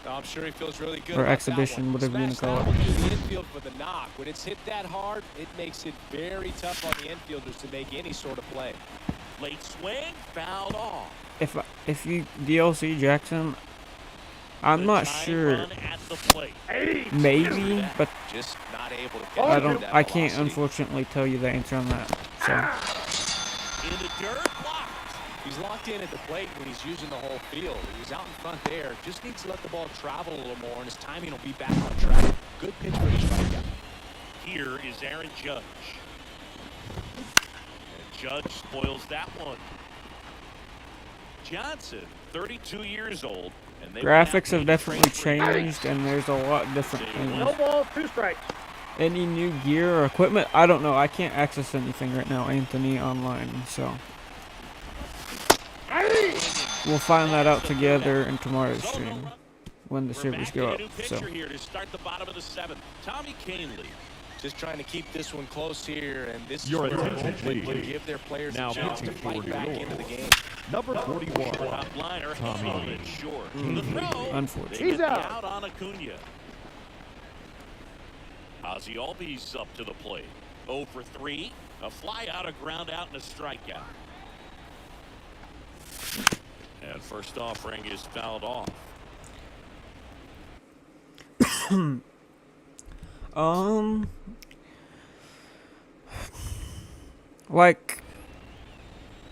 I'm sure he feels really good or about Exhibition, that one. whatever you want to call Smash it. that one through the infield for the knock. When it's hit that hard, it makes it very tough on the infielders to make any sort of play. Late swing, fouled off. If you DLC Jackson, I'm The not tying sure. run at the plate. Maybe, but Just not able to get I through don't. that I can't velocity. unfortunately tell you the answer on that. So In the dirt, blocked. He's locked in at the plate when he's using the whole field. He's out in front there. Just needs to let the ball travel a little more, and his timing will be back on track. Good pitch for the strikeout. Here is Aaron Judge. And Judge spoils that one. Johnson, 32 years old. And they graphics have went out definitely and traded for him. changed, and there's a lot different No things. ball, 2 strikes. Any new gear or equipment? I don't know. I can't access anything right now, Anthony, online. So we'll find that out together in tomorrow's stream when the We're servers back go in up. a new So pitcher here to start the bottom of the 7th. Tommy Canley. Just trying to keep this one close here, and this Your is where attention, they please. give their players Now a chance to pitching for fight New back York. into the game. Number 41. Top liner, Tommy. held it short. The throw. unfortunate. They He's get the out. out on Acuna. Ozzie Albies up to the plate. 0 for 3. A fly out, a ground out, and a strikeout. And first offering is fouled off. Like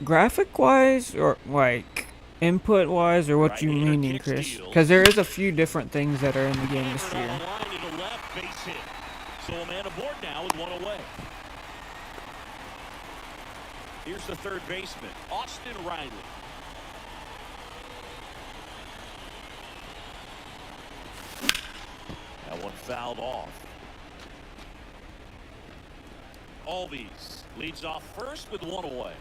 graphic wise, or like input wise, or what you Right-hander meaning, kicks Chris? deals. Because there is a few different things that are in the game this Hammered year. on the line to the left, base hit. So a man aboard now with 1 away. Here's the third baseman, Austin Riley. That one fouled off. Albies leads off first with 1 away.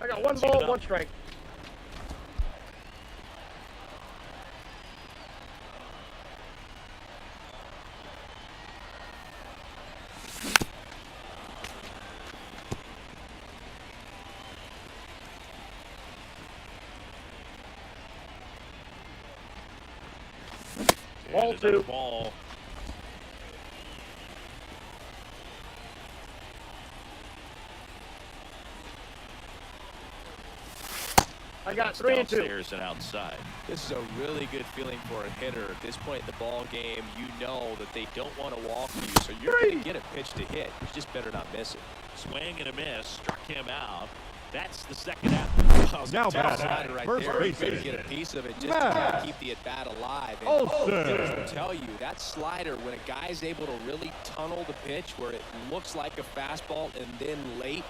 I got 1 ball, 1 strike. Ball And another 2. ball. I got 3 and 2. Downstairs and outside. This is a really good feeling for a hitter. At this point in the ball game, you know that they don't want to walk you, so you're going to get a pitch to hit. You just better not miss it. Swing and a miss, struck him out. That's the second out. Now Tough batting, slider right first there. baseman. Good to get a piece of it just Matt to keep the at bat alive. And Olsen. hitters will tell you that slider, when a guy's able to really tunnel the pitch where it looks like a fastball and then late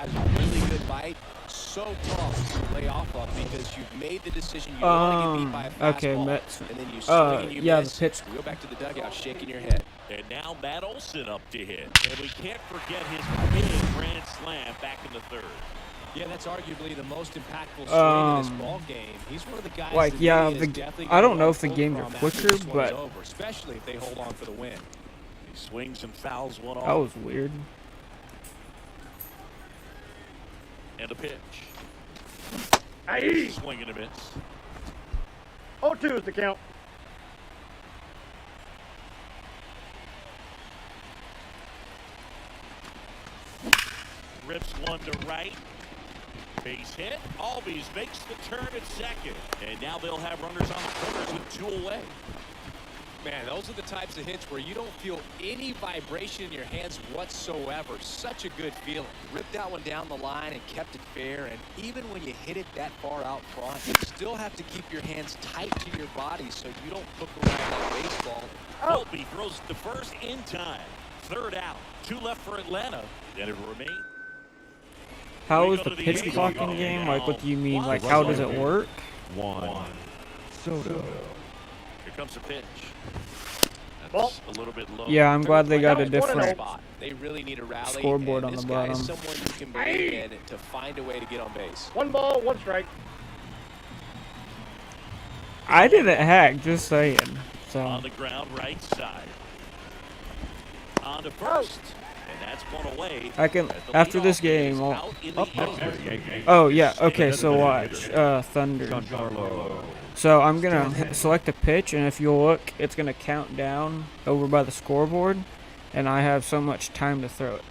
has really good bite. So tough to lay off of because you've made the decision you don't want to get beat by a fastball. Okay, Mets. And then you swing and you yeah, miss. the pitch. You go back to the dugout shaking your head. And now Matt Olson up to hit. And we can't forget his big grand slam back in the third. Yeah, that's arguably the most impactful swing in this ball game. He's one of the guys. Like, that yeah, is definitely I don't gonna know if the pull games from are after quicker, this one is but over, especially if they hold on for the win. He swings and fouls one that off. was weird. And a pitch. Aye. Swing and a miss. 0-2 is the count. Rips one to right. Base hit. Albies makes the turn at second. And now they'll have runners on the corners with 2 away. Man, those are the types of hits where you don't feel any vibration in your hands whatsoever. Such a good feeling. Ripped that one down the line and kept it fair. And even when you hit it that far out front, you still have to keep your hands tight to your body so you don't hook around that baseball. Colby throws the first in time. Third out. 2 left for Atlanta. And it remains. How is the pitch clocking game? Like, what do you mean? Like, how does it work? Here comes a pitch. Ball. That's a little bit low. Yeah, I'm glad they got a That was different Spot. They really need a rally. scoreboard and on the this guy bottom. is someone you can believe in to find a way to get on base. 1 ball, 1 strike. I didn't hack, just saying. So On the ground, right side. On to first. And that's one away. I can, As the after this leadoff game, is I'll, out in the inning. oh yeah, okay, so watch, Thunder. So I'm gonna select a pitch, and if you look, it's gonna count down over by the scoreboard, and I have so much time to throw it.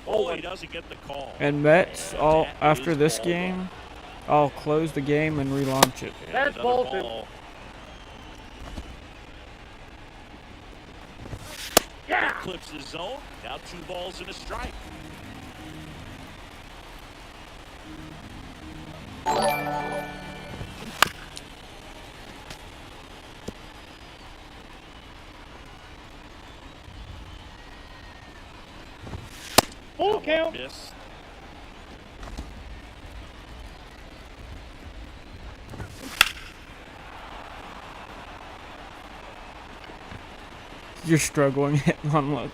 Oh, he doesn't get the call. And Mets, after this game, I'll close the game and relaunch it. And That's another ball ball. Yeah. Clips the zone. Now 2 balls and a strike. Full count. Miss. You're struggling on look.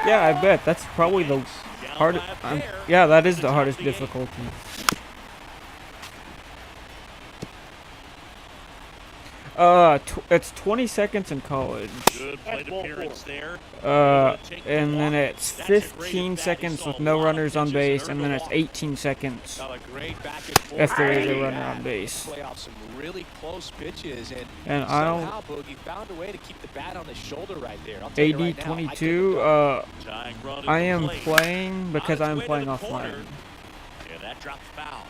Yeah, I bet that's probably the hardest. Yeah, that is the hardest difficulty. It's 20 seconds in college. Good plate appearance there. And then it's 15 seconds with no runners on base, and then it's 18 seconds Got a great back and forth. if there is a runner on base. Play off some really close pitches, And I don't. somehow Boogie found a way to keep the bat on his shoulder right there. I'll tell you right now, I couldn't AD22. Tying run at I the am plate. playing because On its I'm way to playing the corner. offline. And that drops foul.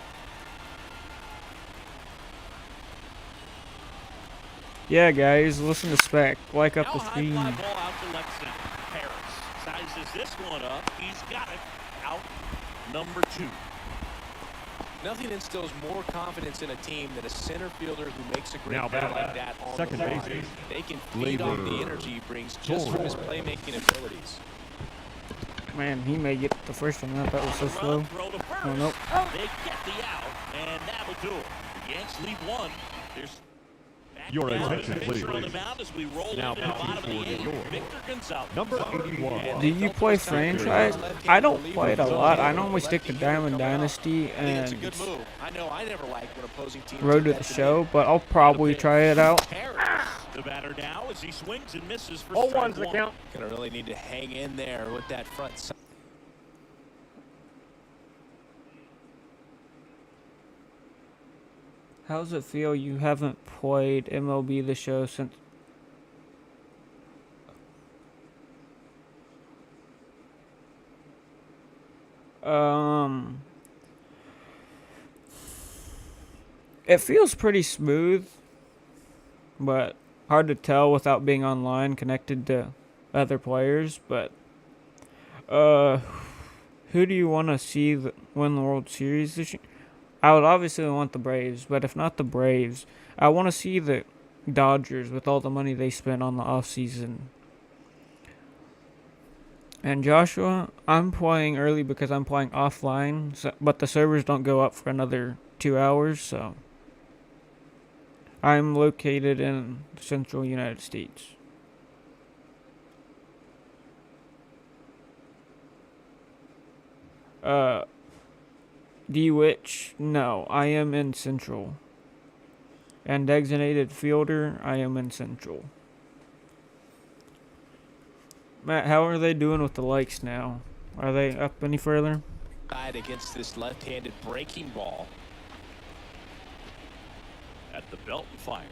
Yeah, guys, listen to Spec. Like up Now the high stream. fly ball out to left center. Harris sizes this one up. He's got it. Out number 2. Nothing instills more confidence in a team than a center fielder who makes a great Now play batting like that on second the base. line. They can feed off the energy he brings just from his playmaking abilities. Man, he may get the first one. I thought it was so slow. Throw to first. Oh, nope. They get the out, and that'll do it. The Yanks lead 1. There's Your down attention, the pitcher please. on the mound as we roll Now into the bottom of the pitching for 8th. New Victor Gonzalez. Number 81. Do you play franchise? I don't play it a lot. I normally stick to Diamond Dynasty I think it's a and good move. I know I never liked when opposing teams Road do to the that Show, but I'll probably try it out. Harris, the batter now as he swings and misses for 0-1's strike the 1. count. Gonna really need to hang in there with that front side. How's it feel you haven't played MLB The Show since... It feels pretty smooth, but hard to tell without being online connected to other players, but who do you want to see win the World Series this year? I would obviously want the Braves, but if not the Braves, I want to see the Dodgers with all the money they spent on the offseason. And Joshua, I'm playing early because I'm playing offline, so, but the servers don't go up for another 2 hours, so I'm located in central United States. D-Witch, no, I am in central. And designated fielder, I am in central. Matt, how are they doing with the likes now? Are they up any further? Against this left-handed breaking ball. At the belt and fires.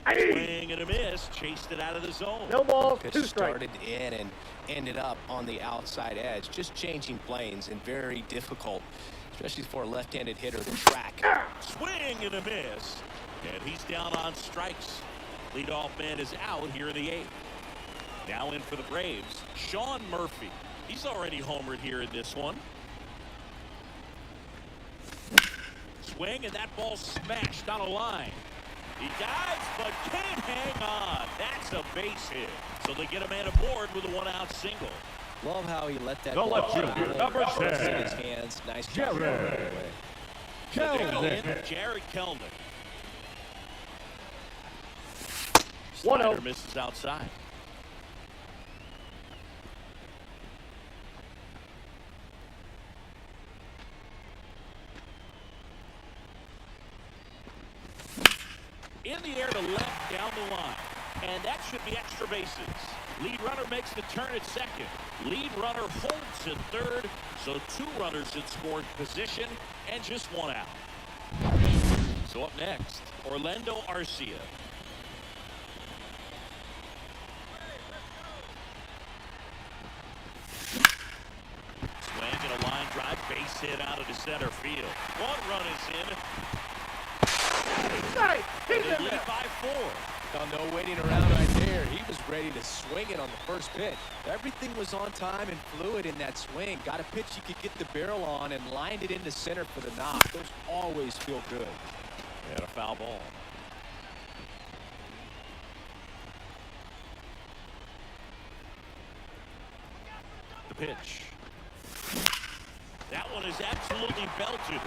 Swing and a miss. Chased it out of the zone. No balls, Pitch 2 strikes. started in and ended up on the outside edge. Just changing planes and very difficult, especially for a left-handed hitter to track. Swing and a miss. And he's down on strikes. Leadoff man is out here in the 8th. Now in for the Braves, Sean Murphy. He's already homered here in this one. Swing, and that ball smashed on a line. He dives, but can't hang on. That's a base hit. So they get a man aboard with a 1-out single. Love how he let that The ball left out fielder, in number his 10. hands. Nice job. Jared Kelnick. 1-0. Slider misses outside. In the air to left down the line. And that should be extra bases. Lead runner makes the turn at second. Lead runner holds at third. So 2 runners in scoring position and just 1 out. So up next, Orlando Arcia. Swing and a line drive, base hit out of the center field. 1 run is in. Nice. He's They in lead there. by 4. No waiting around right there. He was ready to swing it on the first pitch. Everything was on time and fluid in that swing. Got a pitch you could get the barrel on and lined it into center for the knock. Those always feel good. And a foul ball. The pitch. That one is absolutely belted.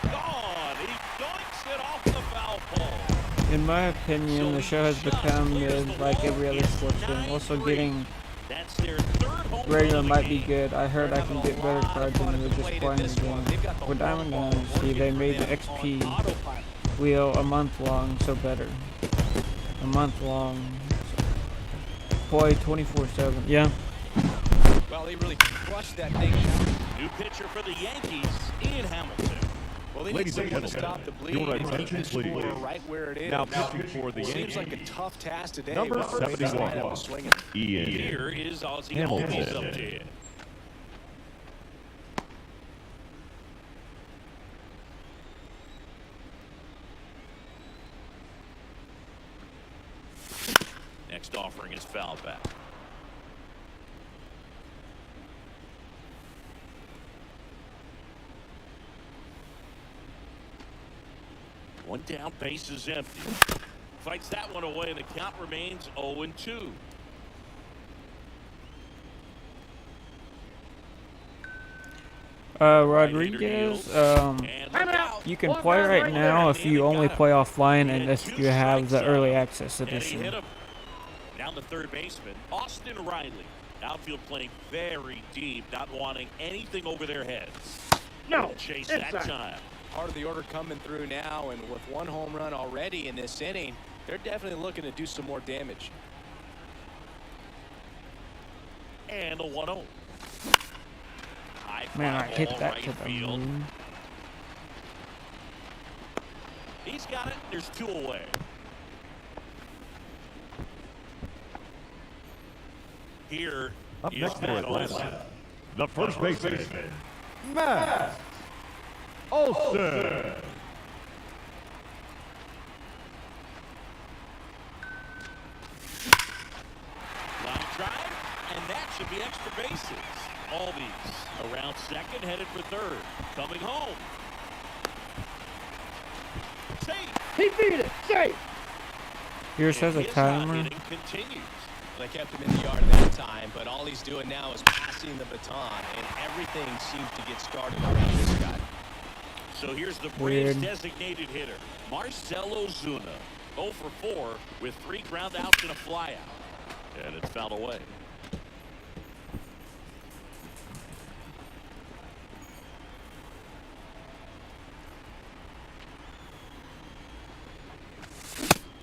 Gone. He doinks it off the foul pole. In my opinion, the show has become mid like every other sports game. Also, getting That's their 3rd home regular run of the might be game. good. I heard I can get better cards than with just playing the game. With Diamond Dynasty, they made the XP wheel a month long, so better. A month long. Play 24/7. Yeah. Well, he really crushed that thing. New pitcher for the Yankees, Ian Hamilton. Well, they Ladies need and someone to gentlemen, stop the bleed your and keep attention, the score please. right where it is. Now pitching for the Seems like a Yankees, tough task today. number but the 71, lineup was swinging. Ian Here is Ozzie Hamilton. Albies up to hit. Next offering is foul back. One down, base is empty. Fights that one away, and the count remains 0-2. Rodriguez, And Time look out. out. you can play right now if you only play offline and if you have the early access And he edition. hit him. Down the third baseman, Austin Riley. Outfield playing very deep, not wanting anything over their heads. No. Chase that Inside. time. Part of the order coming through now, and with 1 home run already in this inning, they're definitely looking to do some more damage. And a 1-0. High Man, I fly hit ball that right to the field. moon. He's got it. There's 2 away. Here up is next for Matt Atlanta, Olson. the first baseman, Matt Olson. Line drive, and that should be extra bases. Albies around second, headed for third. Coming home. Safe. He beat it. Safe. Yours has a And his hot timer. hitting continues. They kept him in the yard that time, but all he's doing now is passing the baton, and everything seems to get started around this guy. So here's the Braves' Weird. designated hitter, Marcelo Zuna. 0 for 4 with 3 ground outs and a flyout. And it's fouled away.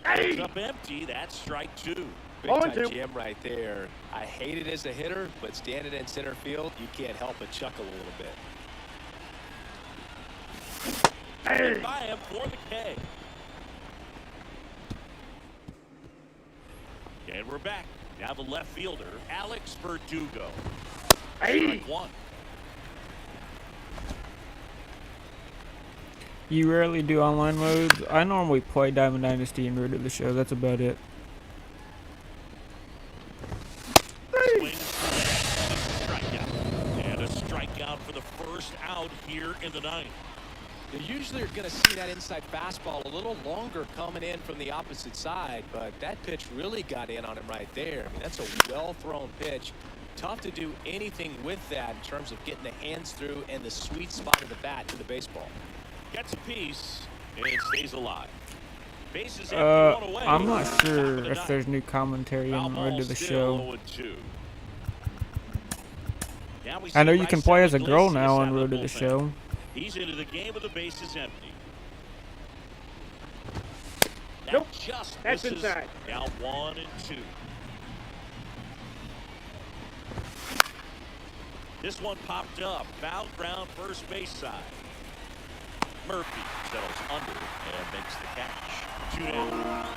It's up empty. That's strike 2. Big Oh, time two. jam right there. I hate it as a hitter, but standing in center field, you can't help but chuckle a little bit. Hit by him for the K. And we're back. Now the left fielder, Alex Verdugo. Strike 1. You rarely do online modes. I normally play Diamond Dynasty and Root of the Show. That's about it. Swings, strikeout. And a strikeout for the first out here in the ninth. You usually are going to see that inside fastball a little longer coming in from the opposite side, but that pitch really got in on him right there. I mean, that's a well-thrown pitch. Tough to do anything with that in terms of getting the hands through and the sweet spot of the bat to the baseball. Gets a piece and stays alive. Bases empty, one away. I'm not Top of sure the if ninth. there's new commentary Foul in ball Root of the still Show. 0-2. Now we I know see you can Bryce play as a girl Iglesias now out on of the Root of the bullpen. Show. He's into the game with the bases empty. That Nope. just That's misses. inside. Now 1 and 2. This one popped up. Foul ground, first base side. Murphy settles under and makes the catch. 2 down.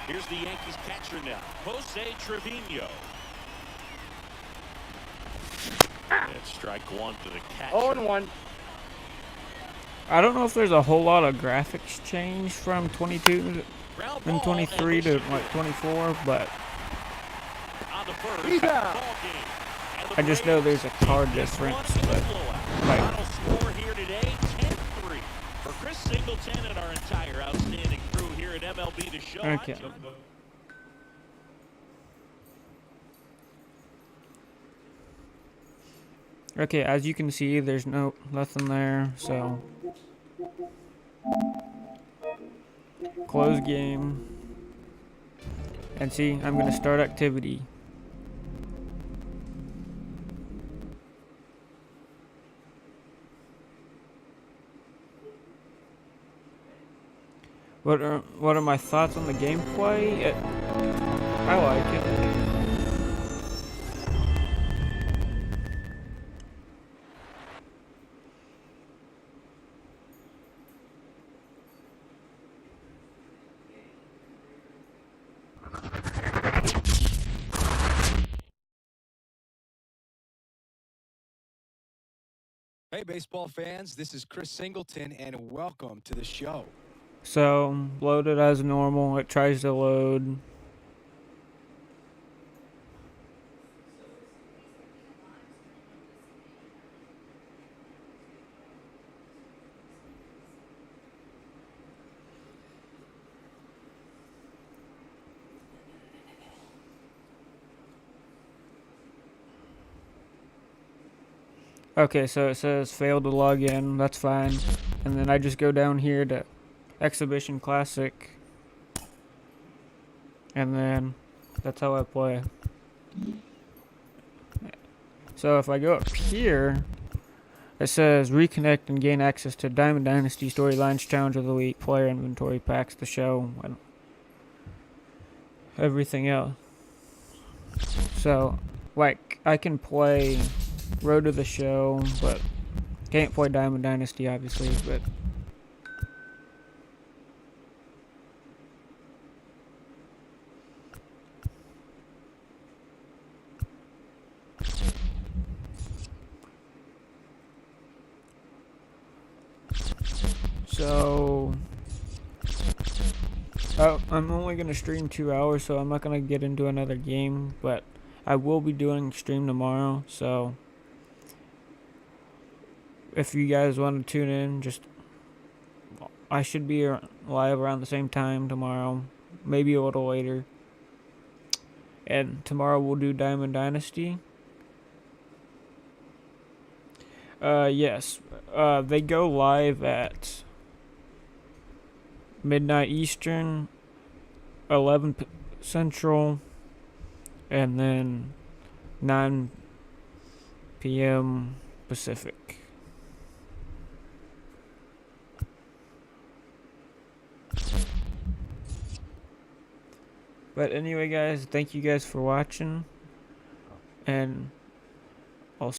Here's the Yankees catcher now, Jose Trevino. And strike 1 to the catcher. 0-1. I don't know if there's a whole lot of graphics change from 22 Ground and ball, 23 to and like 24, but on the first Yeah. ball game. And the I just know Braves there's a card take this difference, one in a but, blowout. like- Final score here today, 10-3. For Chris Singleton and our entire outstanding crew here at MLB The Show. Okay. Okay, as you can see, there's nothing there, so close game. And see, I'm gonna start activity. What are my thoughts on the gameplay? I like it. Hey, baseball fans, this is Chris Singleton, and welcome to the show. So, load it as normal. It tries to load. Okay, so it says failed to log in. That's fine. And then I just go down here to Exhibition Classic. And then that's how I play. So if I go up here, it says reconnect and gain access to Diamond Dynasty Storylines, Challenge of the Week, Player Inventory, Packs, the show, and everything else. So, like, I can play Road to the Show, but can't play Diamond Dynasty, obviously, but so I'm only gonna stream 2 hours, so I'm not gonna get into another game, but I will be doing stream tomorrow, so if you guys want to tune in, I should be live around the same time tomorrow, maybe a little later. And tomorrow we'll do Diamond Dynasty. Yes. They go live at midnight Eastern, 11 Central, and then 9 p.m. Pacific. But anyway, guys, thank you guys for watching, and